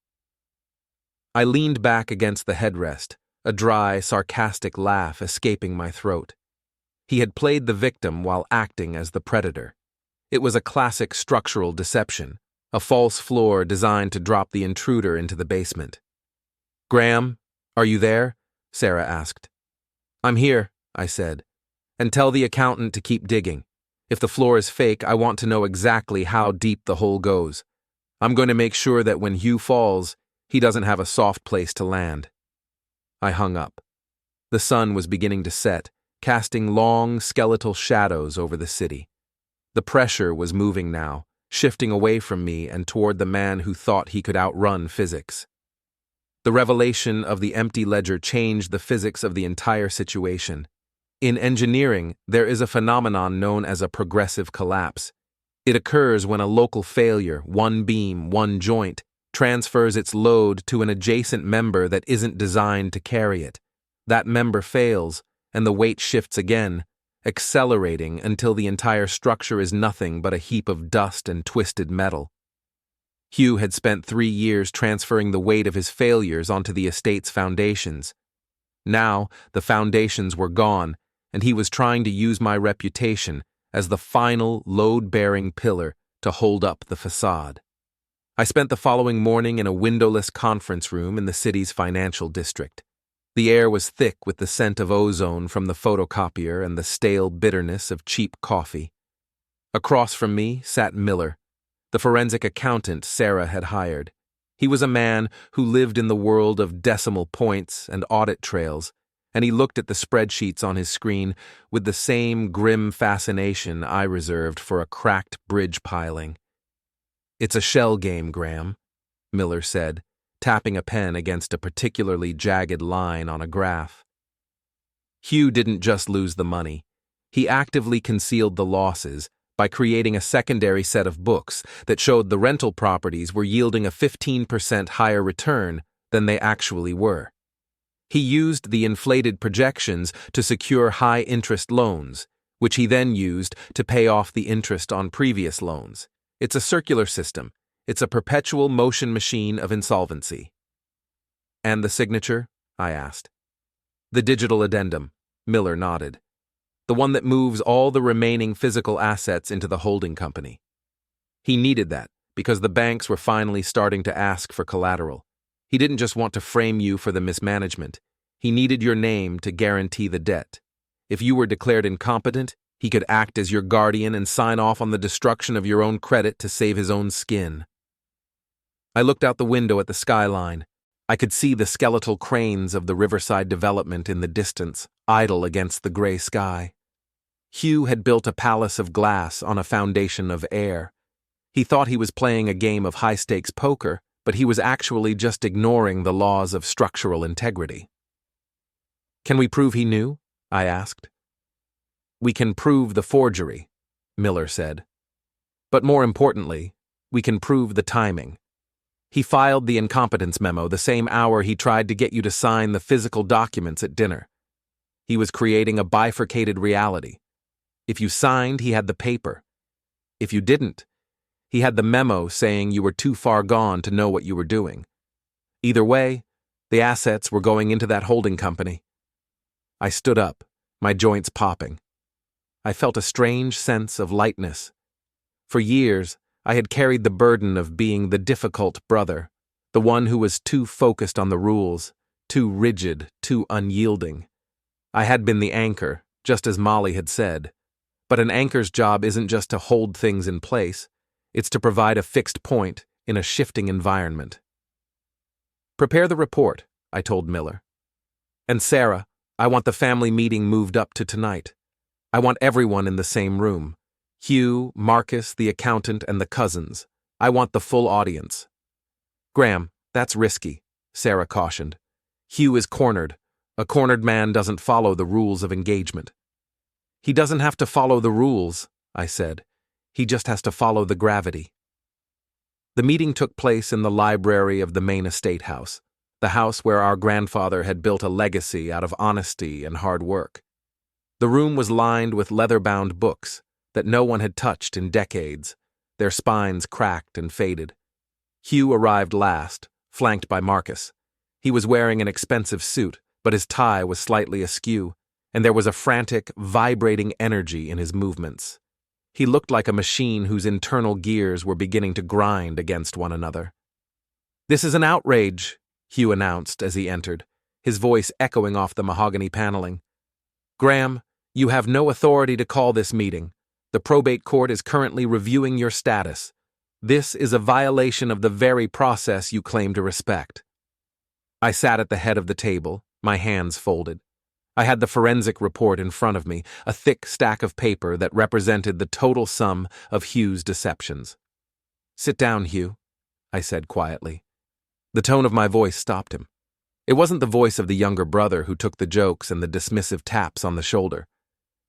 [SPEAKER 1] I leaned back against the headrest, a dry, sarcastic laugh escaping my throat. He had played the victim while acting as the predator. It was a classic structural deception, a false floor designed to drop the intruder into the basement. "Graham, are you there?" Sarah asked. "I'm here," I said. "And tell the accountant to keep digging. If the floor is fake, I want to know exactly how deep the hole goes. I'm going to make sure that when Hugh falls, he doesn't have a soft place to land." I hung up. The sun was beginning to set, casting long, skeletal shadows over the city. The pressure was moving now, shifting away from me and toward the man who thought he could outrun physics. The revelation of the empty ledger changed the physics of the entire situation. In engineering, there is a phenomenon known as a progressive collapse. It occurs when a local failure, one beam, one joint, transfers its load to an adjacent member that isn't designed to carry it. That member fails, and the weight shifts again, accelerating until the entire structure is nothing but a heap of dust and twisted metal. Hugh had spent 3 years transferring the weight of his failures onto the estate's foundations. Now, the foundations were gone, and he was trying to use my reputation as the final load-bearing pillar to hold up the façade. I spent the following morning in a windowless conference room in the city's financial district. The air was thick with the scent of ozone from the photocopier and the stale bitterness of cheap coffee. Across from me sat Miller, the forensic accountant Sarah had hired. He was a man who lived in the world of decimal points and audit trails, and he looked at the spreadsheets on his screen with the same grim fascination I reserved for a cracked bridge piling. "It's a shell game, Graham," Miller said, tapping a pen against a particularly jagged line on a graph. Hugh didn't just lose the money. He actively concealed the losses by creating a secondary set of books that showed the rental properties were yielding a 15% higher return than they actually were. He used the inflated projections to secure high-interest loans, which he then used to pay off the interest on previous loans. It's a circular system. It's a perpetual motion machine of insolvency. "And the signature?" I asked. "The digital addendum," Miller nodded. "The one that moves all the remaining physical assets into the holding company." He needed that because the banks were finally starting to ask for collateral. He didn't just want to frame you for the mismanagement. He needed your name to guarantee the debt. If you were declared incompetent, he could act as your guardian and sign off on the destruction of your own credit to save his own skin. I looked out the window at the skyline. I could see the skeletal cranes of the riverside development in the distance, idle against the gray sky. Hugh had built a palace of glass on a foundation of air. He thought he was playing a game of high-stakes poker, but he was actually just ignoring the laws of structural integrity. "Can we prove he knew?" I asked. "We can prove the forgery," Miller said. "But more importantly, we can prove the timing. He filed the incompetence memo the same hour he tried to get you to sign the physical documents at dinner. He was creating a bifurcated reality. If you signed, he had the paper. If you didn't, he had the memo saying you were too far gone to know what you were doing. Either way, the assets were going into that holding company." I stood up, my joints popping. I felt a strange sense of lightness. For years, I had carried the burden of being the difficult brother, the one who was too focused on the rules, too rigid, too unyielding. I had been the anchor, just as Molly had said. But an anchor's job isn't just to hold things in place, it's to provide a fixed point in a shifting environment. "Prepare the report," I told Miller. "And Sarah, I want the family meeting moved up to tonight. I want everyone in the same room. Hugh, Marcus, the accountant, and the cousins. I want the full audience." "Graham, that's risky," Sarah cautioned. "Hugh is cornered. A cornered man doesn't follow the rules of engagement." "He doesn't have to follow the rules," I said. "He just has to follow the gravity." The meeting took place in the library of the main estate house, the house where our grandfather had built a legacy out of honesty and hard work. The room was lined with leather-bound books that no one had touched in decades, their spines cracked and faded. Hugh arrived last, flanked by Marcus. He was wearing an expensive suit, but his tie was slightly askew, and there was a frantic, vibrating energy in his movements. He looked like a machine whose internal gears were beginning to grind against one another. "This is an outrage," Hugh announced as he entered, his voice echoing off the mahogany paneling. "Graham, you have no authority to call this meeting. The probate court is currently reviewing your status. This is a violation of the very process you claim to respect." I sat at the head of the table, my hands folded. I had the forensic report in front of me, a thick stack of paper that represented the total sum of Hugh's deceptions. "Sit down, Hugh," I said quietly. The tone of my voice stopped him. It wasn't the voice of the younger brother who took the jokes and the dismissive taps on the shoulder.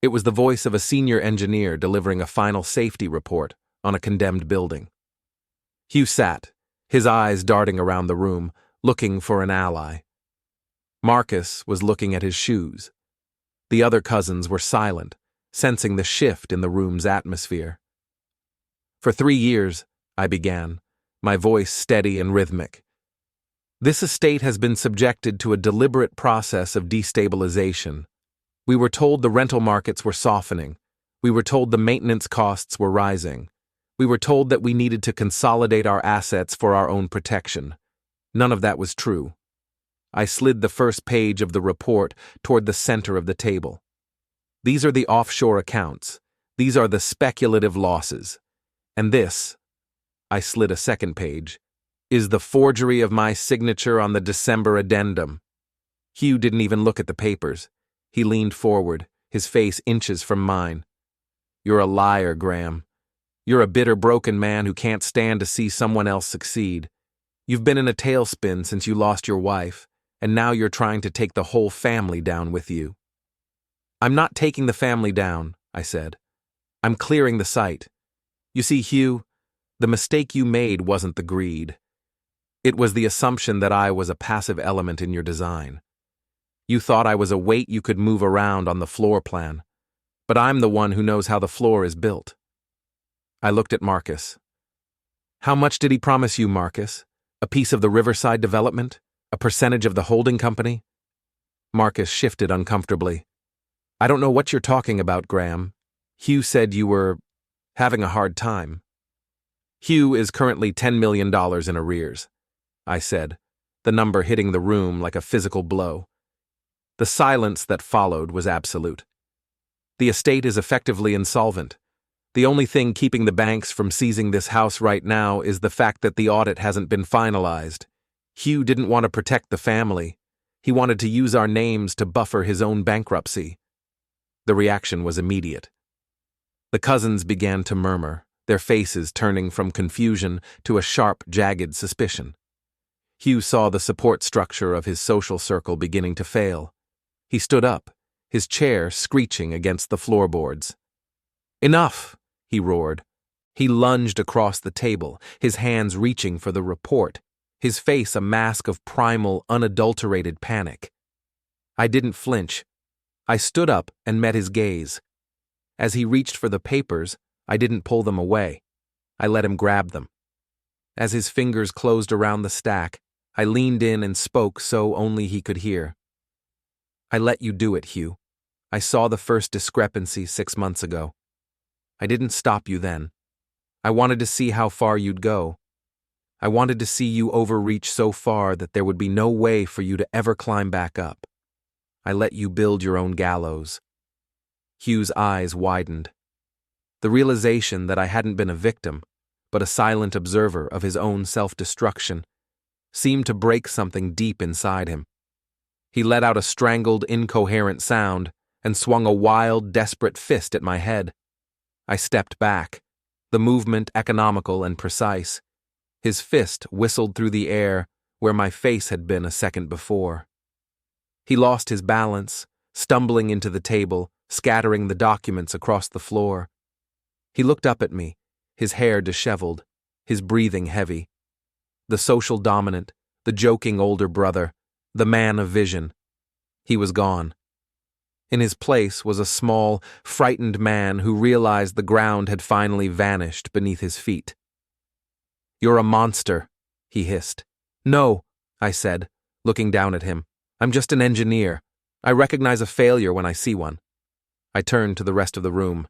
[SPEAKER 1] It was the voice of a senior engineer delivering a final safety report on a condemned building. Hugh sat, his eyes darting around the room, looking for an ally. Marcus was looking at his shoes. The other cousins were silent, sensing the shift in the room's atmosphere. "For 3 years," I began, my voice steady and rhythmic, "this estate has been subjected to a deliberate process of destabilization. We were told the rental markets were softening. We were told the maintenance costs were rising. We were told that we needed to consolidate our assets for our own protection. None of that was true." I slid the first page of the report toward the center of the table. "These are the offshore accounts. These are the speculative losses. And this," I slid a second page, "is the forgery of my signature on the December addendum." Hugh didn't even look at the papers. He leaned forward, his face inches from mine. "You're a liar, Graham. You're a bitter, broken man who can't stand to see someone else succeed. You've been in a tailspin since you lost your wife, and now you're trying to take the whole family down with you." "I'm not taking the family down," I said. "I'm clearing the site. You see, Hugh, the mistake you made wasn't the greed. It was the assumption that I was a passive element in your design. You thought I was a weight you could move around on the floor plan, but I'm the one who knows how the floor is built." I looked at Marcus. "How much did he promise you, Marcus? A piece of the Riverside development? A percentage of the holding company?" Marcus shifted uncomfortably. "I don't know what you're talking about, Graham. Hugh said you were having a hard time." "Hugh is currently $10 million in arrears," I said, the number hitting the room like a physical blow. The silence that followed was absolute. "The estate is effectively insolvent. The only thing keeping the banks from seizing this house right now is the fact that the audit hasn't been finalized. Hugh didn't want to protect the family. He wanted to use our names to buffer his own bankruptcy." The reaction was immediate. The cousins began to murmur, their faces turning from confusion to a sharp, jagged suspicion. Hugh saw the support structure of his social circle beginning to fail. He stood up, his chair screeching against the floorboards. "Enough!" he roared. He lunged across the table, his hands reaching for the report, his face a mask of primal, unadulterated panic. I didn't flinch. I stood up and met his gaze. As he reached for the papers, I didn't pull them away. I let him grab them. As his fingers closed around the stack, I leaned in and spoke so only he could hear. "I let you do it, Hugh. I saw the first discrepancy 6 months ago. I didn't stop you then. I wanted to see how far you'd go. I wanted to see you overreach so far that there would be no way for you to ever climb back up. I let you build your own gallows." Hugh's eyes widened. The realization that I hadn't been a victim, but a silent observer of his own self-destruction, seemed to break something deep inside him. He let out a strangled, incoherent sound and swung a wild, desperate fist at my head. I stepped back, the movement economical and precise. His fist whistled through the air where my face had been a second before. He lost his balance, stumbling into the table, scattering the documents across the floor. He looked up at me, his hair disheveled, his breathing heavy. The social dominant, the joking older brother, the man of vision. He was gone. In his place was a small, frightened man who realized the ground had finally vanished beneath his feet. "You're a monster," he hissed. "No," I said, looking down at him. "I'm just an engineer. I recognize a failure when I see one." I turned to the rest of the room.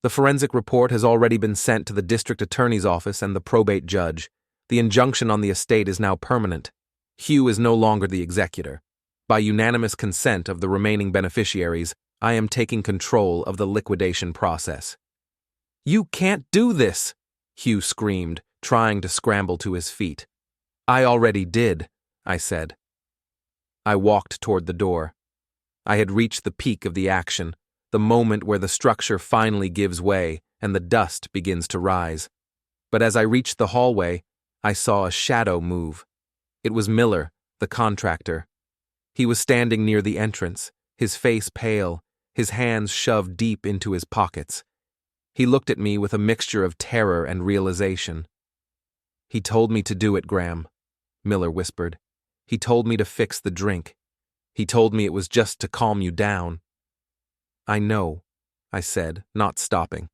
[SPEAKER 1] The forensic report has already been sent to the district attorney's office and the probate judge. The injunction on the estate is now permanent. Hugh is no longer the executor. By unanimous consent of the remaining beneficiaries, I am taking control of the liquidation process. "You can't do this!" Hugh screamed, trying to scramble to his feet. "I already did," I said. I walked toward the door. I had reached the peak of the action, the moment where the structure finally gives way and the dust begins to rise. But as I reached the hallway, I saw a shadow move. It was Miller, the contractor. He was standing near the entrance, his face pale, his hands shoved deep into his pockets. He looked at me with a mixture of terror and realization. "He told me to do it, Graham," Miller whispered. "He told me to fix the drink. He told me it was just to calm you down." "I know," I said, not stopping.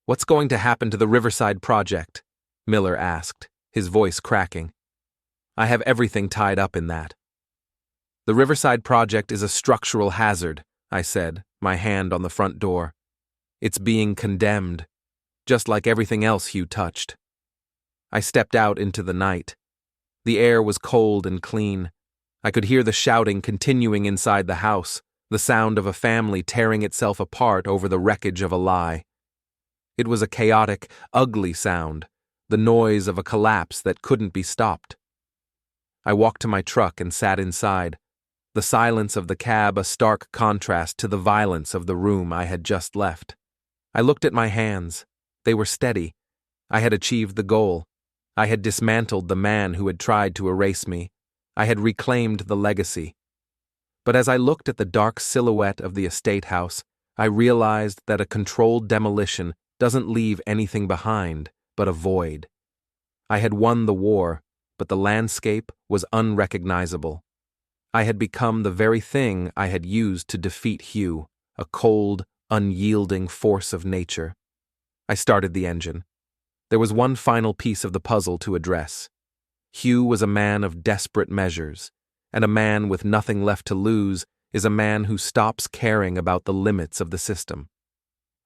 [SPEAKER 1] "What's going to happen to the Riverside project?" Miller asked, his voice cracking. "I have everything tied up in that." "The Riverside project is a structural hazard," I said, my hand on the front door. "It's being condemned, just like everything else Hugh touched." I stepped out into the night. The air was cold and clean. I could hear the shouting continuing inside the house, the sound of a family tearing itself apart over the wreckage of a lie. It was a chaotic, ugly sound, the noise of a collapse that couldn't be stopped. I walked to my truck and sat inside, the silence of the cab a stark contrast to the violence of the room I had just left. I looked at my hands. They were steady. I had achieved the goal. I had dismantled the man who had tried to erase me. I had reclaimed the legacy. But as I looked at the dark silhouette of the estate house, I realized that a controlled demolition doesn't leave anything behind but a void. I had won the war, but the landscape was unrecognizable. I had become the very thing I had used to defeat Hugh, a cold, unyielding force of nature. I started the engine. There was one final piece of the puzzle to address. Hugh was a man of desperate measures, and a man with nothing left to lose is a man who stops caring about the limits of the system.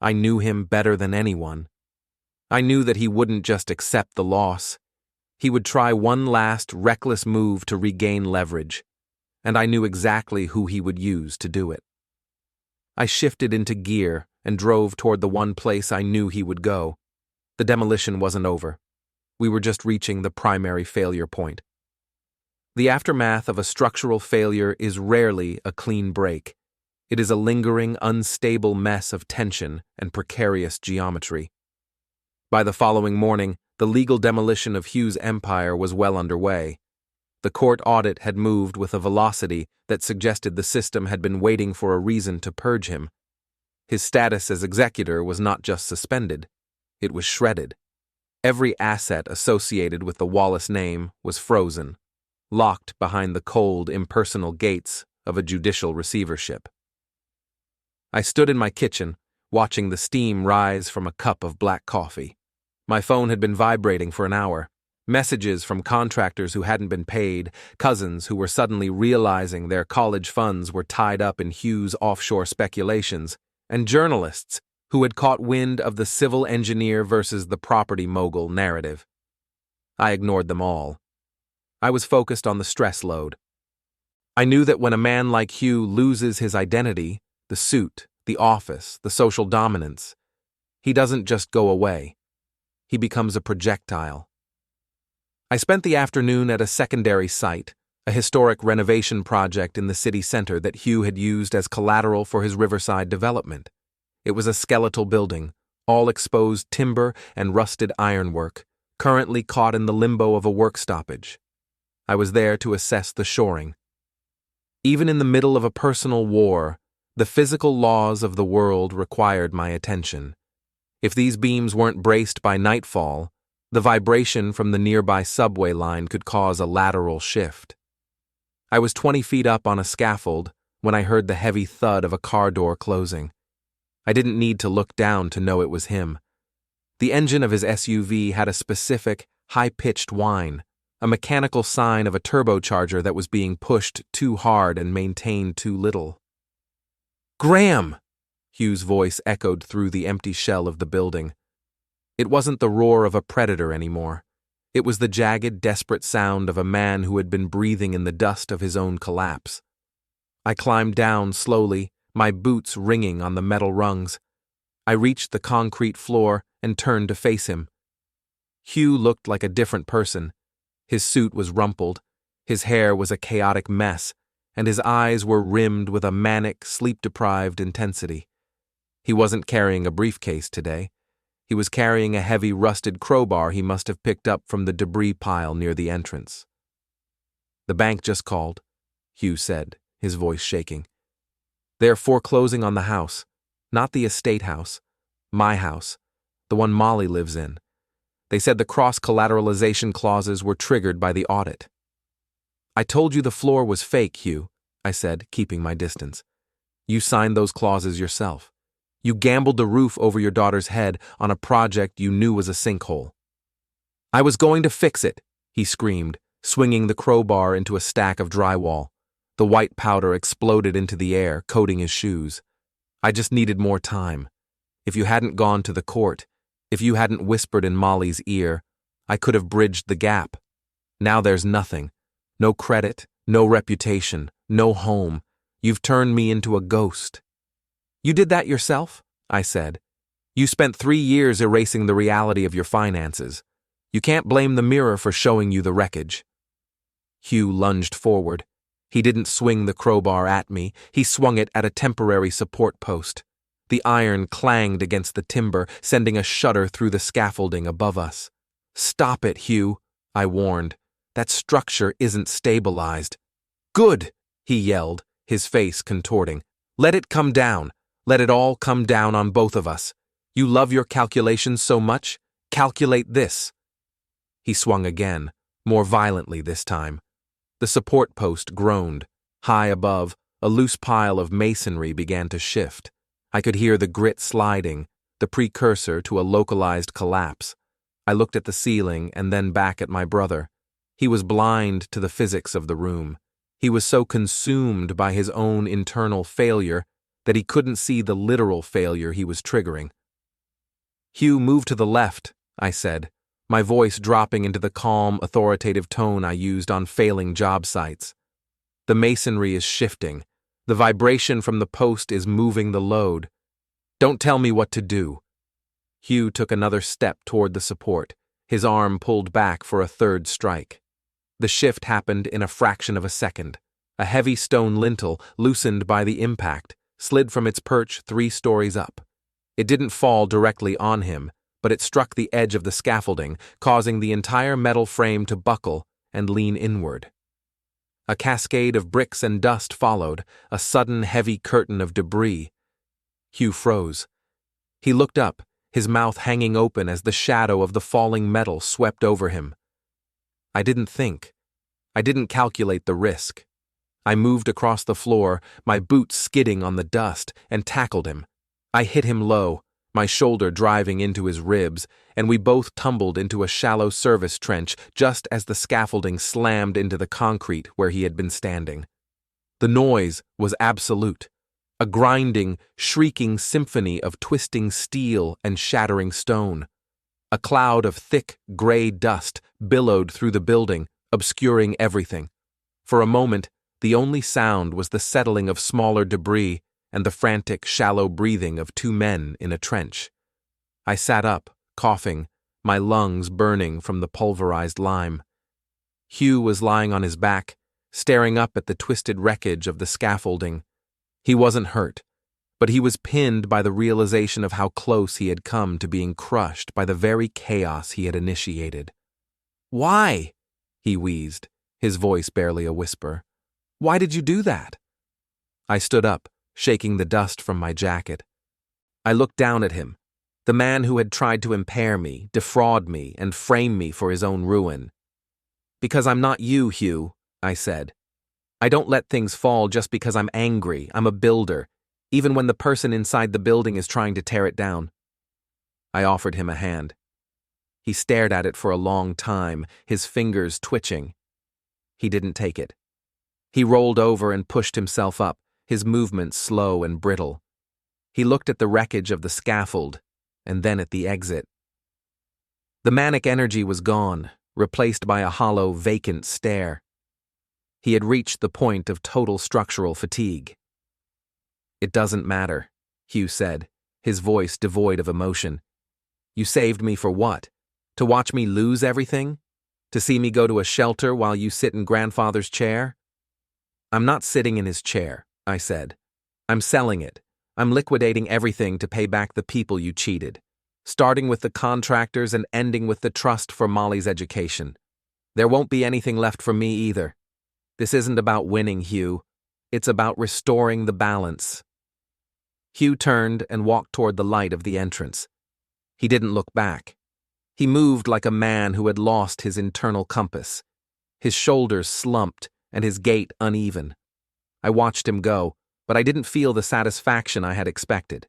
[SPEAKER 1] I knew him better than anyone. I knew that he wouldn't just accept the loss. He would try one last reckless move to regain leverage, and I knew exactly who he would use to do it. I shifted into gear and drove toward the one place I knew he would go. The demolition wasn't over. We were just reaching the primary failure point. The aftermath of a structural failure is rarely a clean break. It is a lingering, unstable mess of tension and precarious geometry. By the following morning, the legal demolition of Hugh's empire was well underway. The court audit had moved with a velocity that suggested the system had been waiting for a reason to purge him. His status as executor was not just suspended, it was shredded. Every asset associated with the Wallace name was frozen, locked behind the cold, impersonal gates of a judicial receivership. I stood in my kitchen, watching the steam rise from a cup of black coffee. My phone had been vibrating for an hour. Messages from contractors who hadn't been paid, cousins who were suddenly realizing their college funds were tied up in Hugh's offshore speculations, and journalists who had caught wind of the civil engineer versus the property mogul narrative. I ignored them all. I was focused on the stress load. I knew that when a man like Hugh loses his identity, the suit, the office, the social dominance, he doesn't just go away. He becomes a projectile. I spent the afternoon at a secondary site, a historic renovation project in the city center that Hugh had used as collateral for his Riverside development. It was a skeletal building, all exposed timber and rusted ironwork, currently caught in the limbo of a work stoppage. I was there to assess the shoring. Even in the middle of a personal war, the physical laws of the world required my attention. If these beams weren't braced by nightfall, the vibration from the nearby subway line could cause a lateral shift. I was 20 feet up on a scaffold when I heard the heavy thud of a car door closing. I didn't need to look down to know it was him. The engine of his SUV had a specific, high-pitched whine, a mechanical sign of a turbocharger that was being pushed too hard and maintained too little. "Graham!" Hugh's voice echoed through the empty shell of the building. It wasn't the roar of a predator anymore. It was the jagged, desperate sound of a man who had been breathing in the dust of his own collapse. I climbed down slowly, my boots ringing on the metal rungs. I reached the concrete floor and turned to face him. Hugh looked like a different person. His suit was rumpled, his hair was a chaotic mess, and his eyes were rimmed with a manic, sleep-deprived intensity. He wasn't carrying a briefcase today. He was carrying a heavy, rusted crowbar he must have picked up from the debris pile near the entrance. "The bank just called," Hugh said, his voice shaking. "They're foreclosing on the house, not the estate house, my house, the one Molly lives in. They said the cross-collateralization clauses were triggered by the audit." "I told you the floor was fake, Hugh," I said, keeping my distance. "You signed those clauses yourself. You gambled the roof over your daughter's head on a project you knew was a sinkhole." "I was going to fix it," he screamed, swinging the crowbar into a stack of drywall. The white powder exploded into the air, coating his shoes. "I just needed more time. If you hadn't gone to the court, if you hadn't whispered in Molly's ear, I could have bridged the gap. Now there's nothing. No credit, no reputation, no home. You've turned me into a ghost." "You did that yourself?" I said. "You spent 3 years erasing the reality of your finances. You can't blame the mirror for showing you the wreckage." Hugh lunged forward. He didn't swing the crowbar at me, he swung it at a temporary support post. The iron clanged against the timber, sending a shudder through the scaffolding above us. "Stop it, Hugh," I warned. "That structure isn't stabilized." "Good," he yelled, his face contorting. "Let it come down. Let it all come down on both of us. You love your calculations so much? Calculate this." He swung again, more violently this time. The support post groaned. High above, a loose pile of masonry began to shift. I could hear the grit sliding, the precursor to a localized collapse. I looked at the ceiling and then back at my brother. He was blind to the physics of the room. He was so consumed by his own internal failure that he couldn't see the literal failure he was triggering. "Hugh, move to the left," I said, my voice dropping into the calm, authoritative tone I used on failing job sites. "The masonry is shifting. The vibration from the post is moving the load. Don't tell me what to do." Hugh took another step toward the support, his arm pulled back for a third strike. The shift happened in a fraction of a second. A heavy stone lintel, loosened by the impact, slid from its perch 3 stories up. It didn't fall directly on him, but it struck the edge of the scaffolding, causing the entire metal frame to buckle and lean inward. A cascade of bricks and dust followed, a sudden heavy curtain of debris. Hugh froze. He looked up, his mouth hanging open as the shadow of the falling metal swept over him. I didn't think. I didn't calculate the risk. I moved across the floor, my boots skidding on the dust, and tackled him. I hit him low, my shoulder driving into his ribs, and we both tumbled into a shallow service trench just as the scaffolding slammed into the concrete where he had been standing. The noise was absolute, a grinding, shrieking symphony of twisting steel and shattering stone. A cloud of thick, gray dust billowed through the building, obscuring everything. For a moment, the only sound was the settling of smaller debris and the frantic, shallow breathing of 2 men in a trench. I sat up, coughing, my lungs burning from the pulverized lime. Hugh was lying on his back, staring up at the twisted wreckage of the scaffolding. He wasn't hurt, but he was pinned by the realization of how close he had come to being crushed by the very chaos he had initiated. "Why?" he wheezed, his voice barely a whisper. "Why did you do that?" I stood up, shaking the dust from my jacket. I looked down at him, the man who had tried to impair me, defraud me, and frame me for his own ruin. "Because I'm not you, Hugh," I said. I don't let things fall just because I'm angry. I'm a builder, even when the person inside the building is trying to tear it down. I offered him a hand. He stared at it for a long time, his fingers twitching. He didn't take it. He rolled over and pushed himself up, his movements slow and brittle. He looked at the wreckage of the scaffold, and then at the exit. The manic energy was gone, replaced by a hollow, vacant stare. He had reached the point of total structural fatigue. "It doesn't matter," Hugh said, his voice devoid of emotion. "You saved me for what? To watch me lose everything? To see me go to a shelter while you sit in grandfather's chair?" "I'm not sitting in his chair," I said. "I'm selling it. I'm liquidating everything to pay back the people you cheated, starting with the contractors and ending with the trust for Molly's education. There won't be anything left for me either. This isn't about winning, Hugh. It's about restoring the balance." Hugh turned and walked toward the light of the entrance. He didn't look back. He moved like a man who had lost his internal compass. His shoulders slumped and his gait uneven. I watched him go, but I didn't feel the satisfaction I had expected.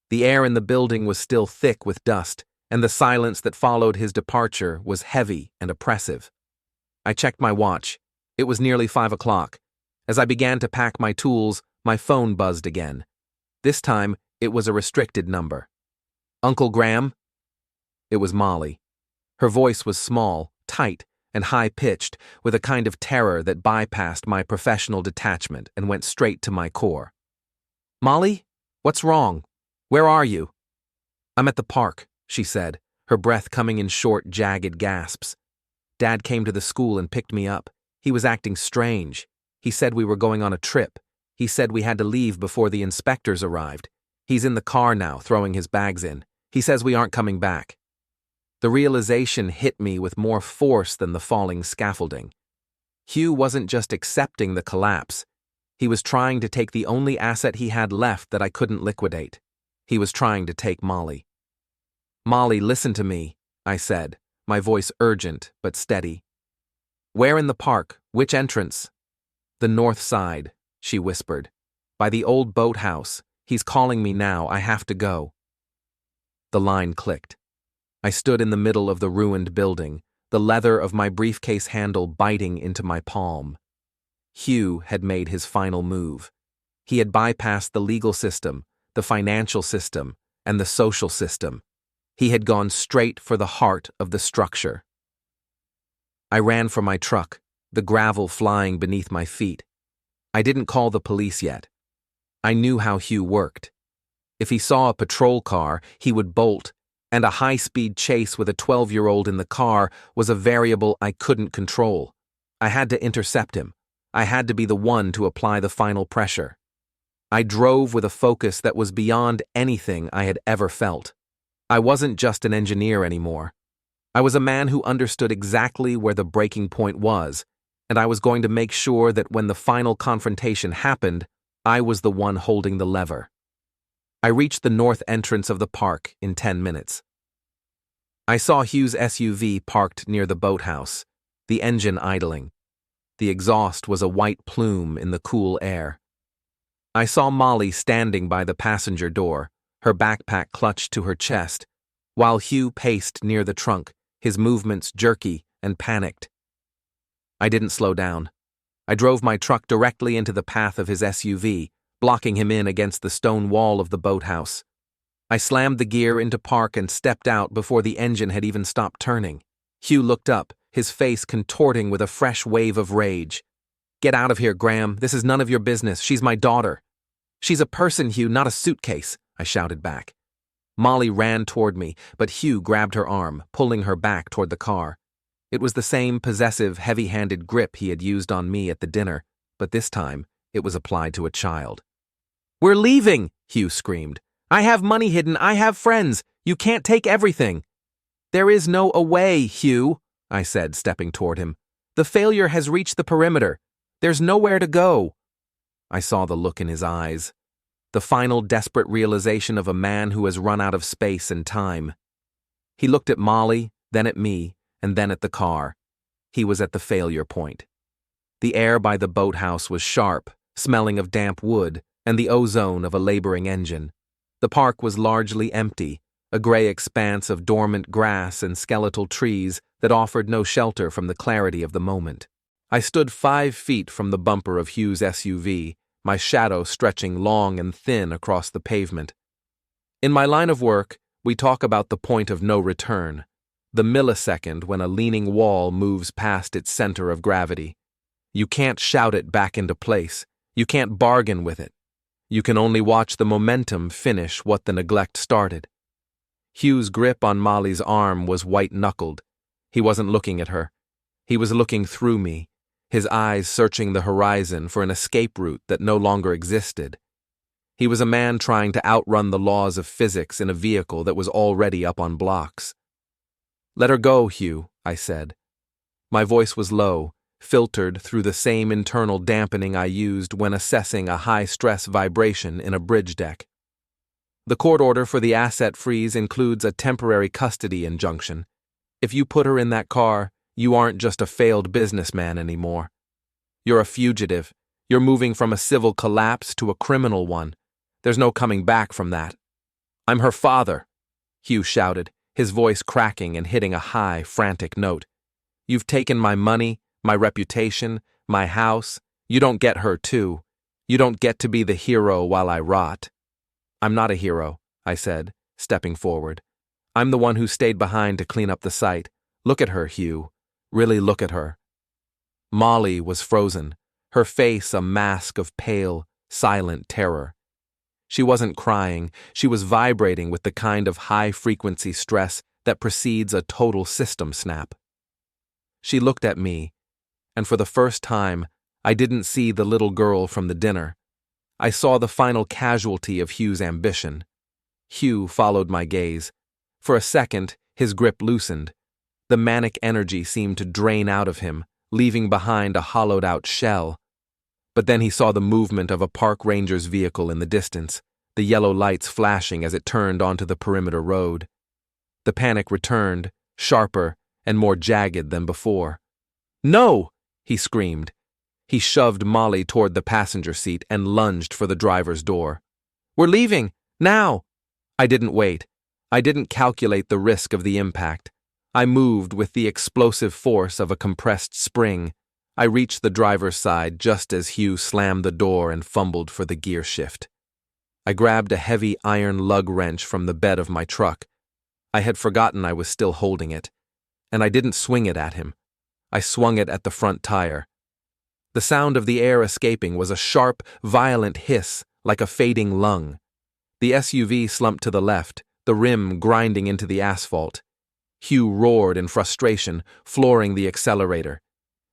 [SPEAKER 1] The air in the building was still thick with dust, and the silence that followed his departure was heavy and oppressive. I checked my watch. It was nearly 5 o'clock. As I began to pack my tools, my phone buzzed again. This time, it was a restricted number. "Uncle Graham?" It was Molly. Her voice was small, tight, and high-pitched, with a kind of terror that bypassed my professional detachment and went straight to my core. "Molly? What's wrong? Where are you?" "I'm at the park," she said, her breath coming in short, jagged gasps. "Dad came to the school and picked me up. He was acting strange. He said we were going on a trip. He said we had to leave before the inspectors arrived. He's in the car now, throwing his bags in. He says we aren't coming back." The realization hit me with more force than the falling scaffolding. Hugh wasn't just accepting the collapse. He was trying to take the only asset he had left that I couldn't liquidate. He was trying to take Molly. "Molly, listen to me," I said, my voice urgent but steady. "Where in the park? Which entrance?" "The north side," she whispered. "By the old boathouse. He's calling me now. I have to go." The line clicked. I stood in the middle of the ruined building, the leather of my briefcase handle biting into my palm. Hugh had made his final move. He had bypassed the legal system, the financial system, and the social system. He had gone straight for the heart of the structure. I ran for my truck, the gravel flying beneath my feet. I didn't call the police yet. I knew how Hugh worked. If he saw a patrol car, he would bolt, and a high-speed chase with a 12-year-old in the car was a variable I couldn't control. I had to intercept him. I had to be the one to apply the final pressure. I drove with a focus that was beyond anything I had ever felt. I wasn't just an engineer anymore. I was a man who understood exactly where the breaking point was, and I was going to make sure that when the final confrontation happened, I was the one holding the lever. I reached the north entrance of the park in 10 minutes. I saw Hugh's SUV parked near the boathouse, the engine idling. The exhaust was a white plume in the cool air. I saw Molly standing by the passenger door, her backpack clutched to her chest, while Hugh paced near the trunk, his movements jerky and panicked. I didn't slow down. I drove my truck directly into the path of his SUV, blocking him in against the stone wall of the boathouse. I slammed the gear into park and stepped out before the engine had even stopped turning. Hugh looked up, his face contorting with a fresh wave of rage. "Get out of here, Graham. This is none of your business. She's my daughter." "She's a person, Hugh, not a suitcase," I shouted back. Molly ran toward me, but Hugh grabbed her arm, pulling her back toward the car. It was the same possessive, heavy-handed grip he had used on me at the dinner, but this time it was applied to a child. "We're leaving!" Hugh screamed. "I have money hidden. I have friends. You can't take everything." "There is no away, Hugh," I said, stepping toward him. "The failure has reached the perimeter. There's nowhere to go." I saw the look in his eyes, the final desperate realization of a man who has run out of space and time. He looked at Molly, then at me, and then at the car. He was at the failure point. The air by the boathouse was sharp, smelling of damp wood and the ozone of a laboring engine. The park was largely empty, a gray expanse of dormant grass and skeletal trees that offered no shelter from the clarity of the moment. I stood 5 feet from the bumper of Hugh's SUV, my shadow stretching long and thin across the pavement. In my line of work, we talk about the point of no return, the millisecond when a leaning wall moves past its center of gravity. You can't shout it back into place. You can't bargain with it. You can only watch the momentum finish what the neglect started. Hugh's grip on Molly's arm was white-knuckled. He wasn't looking at her. He was looking through me, his eyes searching the horizon for an escape route that no longer existed. He was a man trying to outrun the laws of physics in a vehicle that was already up on blocks. "Let her go, Hugh," I said. My voice was low, filtered through the same internal dampening I used when assessing a high-stress vibration in a bridge deck. The court order for the asset freeze includes a temporary custody injunction. If you put her in that car, you aren't just a failed businessman anymore. You're a fugitive. You're moving from a civil collapse to a criminal one. There's no coming back from that. "I'm her father," Hugh shouted, his voice cracking and hitting a high, frantic note. "You've taken my money, my reputation, my house. You don't get her too. You don't get to be the hero while I rot." "I'm not a hero," I said, stepping forward. "I'm the one who stayed behind to clean up the site. Look at her, Hugh. Really look at her." Molly was frozen, her face a mask of pale, silent terror. She wasn't crying, she was vibrating with the kind of high-frequency stress that precedes a total system snap. She looked at me, and for the first time, I didn't see the little girl from the dinner. I saw the final casualty of Hugh's ambition. Hugh followed my gaze. For a second, his grip loosened. The manic energy seemed to drain out of him, leaving behind a hollowed-out shell. But then he saw the movement of a park ranger's vehicle in the distance, the yellow lights flashing as it turned onto the perimeter road. The panic returned, sharper and more jagged than before. "No!" he screamed. He shoved Molly toward the passenger seat and lunged for the driver's door. "We're leaving! Now!" I didn't wait. I didn't calculate the risk of the impact. I moved with the explosive force of a compressed spring. I reached the driver's side just as Hugh slammed the door and fumbled for the gear shift. I grabbed a heavy iron lug wrench from the bed of my truck. I had forgotten I was still holding it, and I didn't swing it at him. I swung it at the front tire. The sound of the air escaping was a sharp, violent hiss, like a fading lung. The SUV slumped to the left, the rim grinding into the asphalt. Hugh roared in frustration, flooring the accelerator.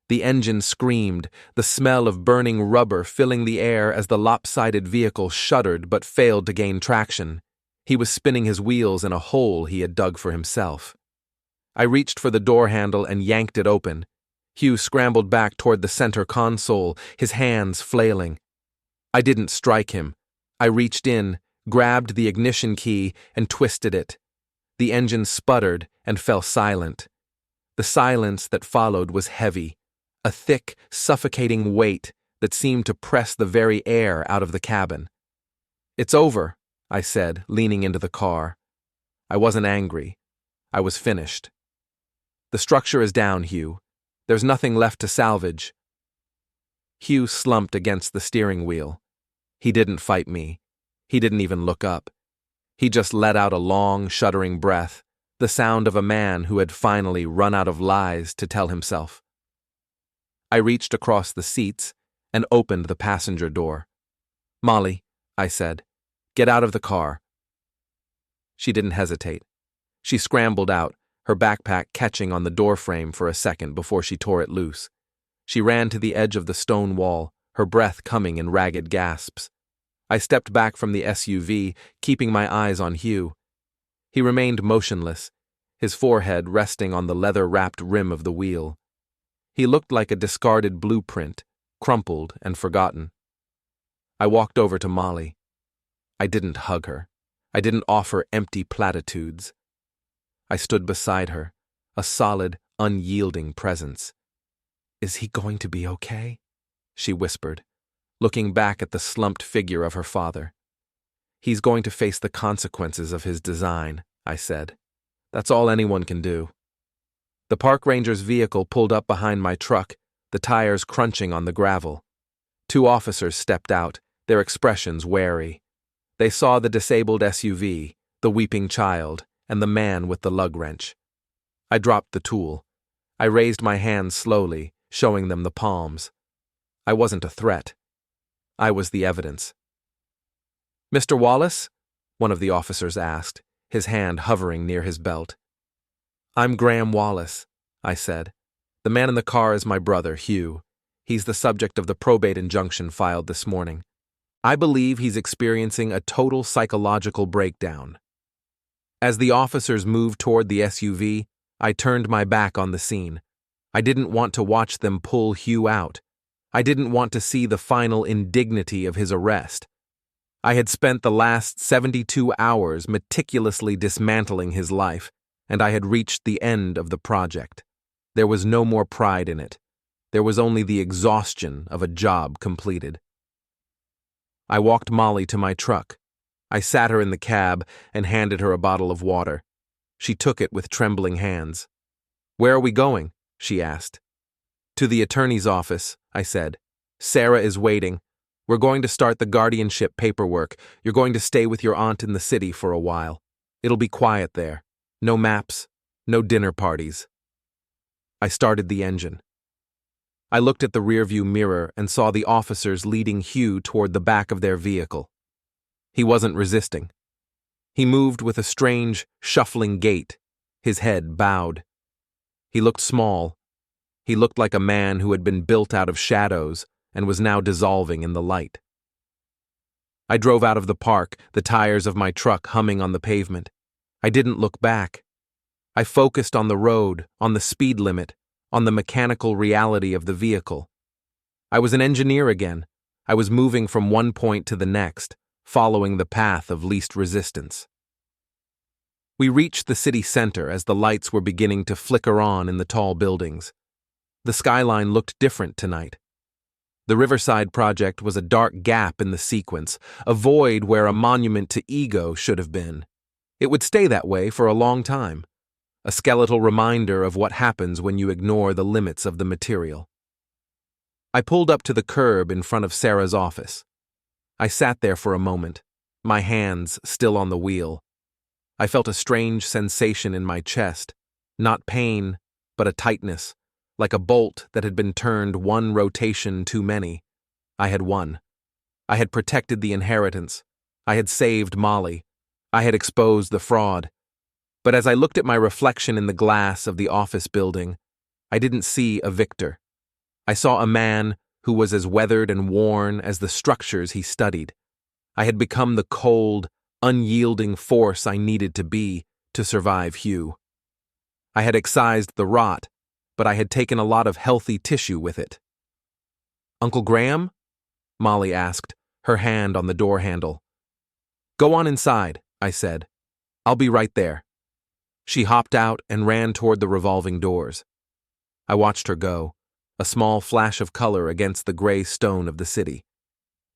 [SPEAKER 1] The engine screamed, the smell of burning rubber filling the air as the lopsided vehicle shuddered but failed to gain traction. He was spinning his wheels in a hole he had dug for himself. I reached for the door handle and yanked it open. Hugh scrambled back toward the center console, his hands flailing. I didn't strike him. I reached in, grabbed the ignition key, and twisted it. The engine sputtered and fell silent. The silence that followed was heavy, a thick, suffocating weight that seemed to press the very air out of the cabin. "It's over," I said, leaning into the car. I wasn't angry. I was finished. "The structure is down, Hugh. There's nothing left to salvage." Hugh slumped against the steering wheel. He didn't fight me. He didn't even look up. He just let out a long, shuddering breath, the sound of a man who had finally run out of lies to tell himself. I reached across the seats and opened the passenger door. "Molly," I said, "get out of the car." She didn't hesitate. She scrambled out, her backpack catching on the doorframe for a second before she tore it loose. She ran to the edge of the stone wall, her breath coming in ragged gasps. I stepped back from the SUV, keeping my eyes on Hugh. He remained motionless, his forehead resting on the leather-wrapped rim of the wheel. He looked like a discarded blueprint, crumpled and forgotten. I walked over to Molly. I didn't hug her. I didn't offer empty platitudes. I stood beside her, a solid, unyielding presence. Is he going to be okay? She whispered, looking back at the slumped figure of her father. He's going to face the consequences of his design, I said. That's all anyone can do. The park ranger's vehicle pulled up behind my truck, the tires crunching on the gravel. 2 officers stepped out, their expressions wary. They saw the disabled SUV, the weeping child, and the man with the lug wrench. I dropped the tool. I raised my hands slowly, showing them the palms. I wasn't a threat. I was the evidence. "Mr. Wallace?" one of the officers asked, his hand hovering near his belt. "I'm Graham Wallace," I said. "The man in the car is my brother, Hugh. He's the subject of the probate injunction filed this morning. I believe he's experiencing a total psychological breakdown." As the officers moved toward the SUV, I turned my back on the scene. I didn't want to watch them pull Hugh out. I didn't want to see the final indignity of his arrest. I had spent the last 72 hours meticulously dismantling his life, and I had reached the end of the project. There was no more pride in it. There was only the exhaustion of a job completed. I walked Molly to my truck. I sat her in the cab and handed her a bottle of water. She took it with trembling hands. "Where are we going?" she asked. "To the attorney's office," I said. "Sarah is waiting. We're going to start the guardianship paperwork. You're going to stay with your aunt in the city for a while. It'll be quiet there. No maps, no dinner parties." I started the engine. I looked at the rearview mirror and saw the officers leading Hugh toward the back of their vehicle. He wasn't resisting. He moved with a strange, shuffling gait, his head bowed. He looked small. He looked like a man who had been built out of shadows and was now dissolving in the light. I drove out of the park, the tires of my truck humming on the pavement. I didn't look back. I focused on the road, on the speed limit, on the mechanical reality of the vehicle. I was an engineer again. I was moving from one point to the next, following the path of least resistance. We reached the city center as the lights were beginning to flicker on in the tall buildings. The skyline looked different tonight. The Riverside project was a dark gap in the sequence, a void where a monument to ego should have been. It would stay that way for a long time, a skeletal reminder of what happens when you ignore the limits of the material. I pulled up to the curb in front of Sarah's office. I sat there for a moment, my hands still on the wheel. I felt a strange sensation in my chest, not pain, but a tightness, like a bolt that had been turned one rotation too many. I had won. I had protected the inheritance. I had saved Molly. I had exposed the fraud. But as I looked at my reflection in the glass of the office building, I didn't see a victor. I saw a man who was as weathered and worn as the structures he studied. I had become the cold, unyielding force I needed to be to survive Hugh. I had excised the rot, but I had taken a lot of healthy tissue with it. "Uncle Graham?" Molly asked, her hand on the door handle. "Go on inside," I said. "I'll be right there." She hopped out and ran toward the revolving doors. I watched her go, a small flash of color against the gray stone of the city.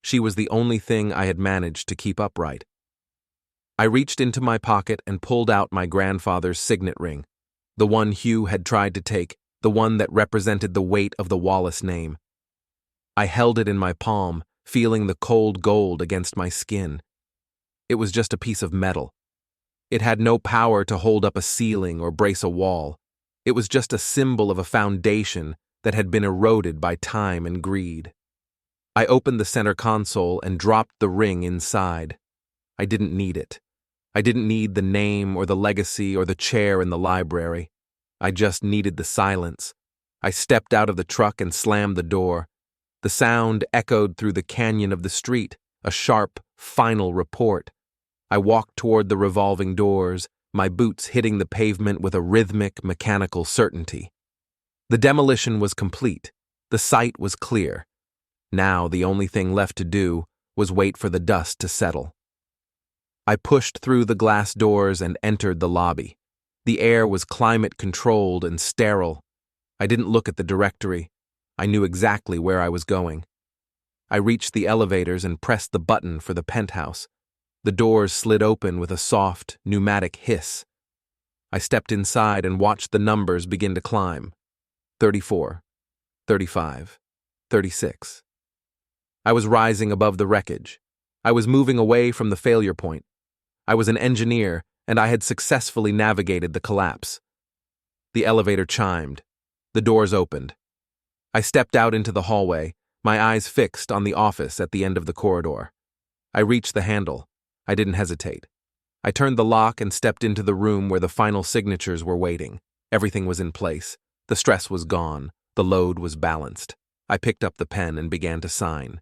[SPEAKER 1] She was the only thing I had managed to keep upright. I reached into my pocket and pulled out my grandfather's signet ring, the one Hugh had tried to take, the one that represented the weight of the Wallace name. I held it in my palm, feeling the cold gold against my skin. It was just a piece of metal. It had no power to hold up a ceiling or brace a wall. It was just a symbol of a foundation that had been eroded by time and greed. I opened the center console and dropped the ring inside. I didn't need it. I didn't need the name or the legacy or the chair in the library. I just needed the silence. I stepped out of the truck and slammed the door. The sound echoed through the canyon of the street, a sharp, final report. I walked toward the revolving doors, my boots hitting the pavement with a rhythmic, mechanical certainty. The demolition was complete. The site was clear. Now the only thing left to do was wait for the dust to settle. I pushed through the glass doors and entered the lobby. The air was climate-controlled and sterile. I didn't look at the directory. I knew exactly where I was going. I reached the elevators and pressed the button for the penthouse. The doors slid open with a soft, pneumatic hiss. I stepped inside and watched the numbers begin to climb. 34, 35, 36. I was rising above the wreckage. I was moving away from the failure point. I was an engineer, and I had successfully navigated the collapse. The elevator chimed. The doors opened. I stepped out into the hallway, my eyes fixed on the office at the end of the corridor. I reached the handle. I didn't hesitate. I turned the lock and stepped into the room where the final signatures were waiting. Everything was in place. The stress was gone. The load was balanced. I picked up the pen and began to sign.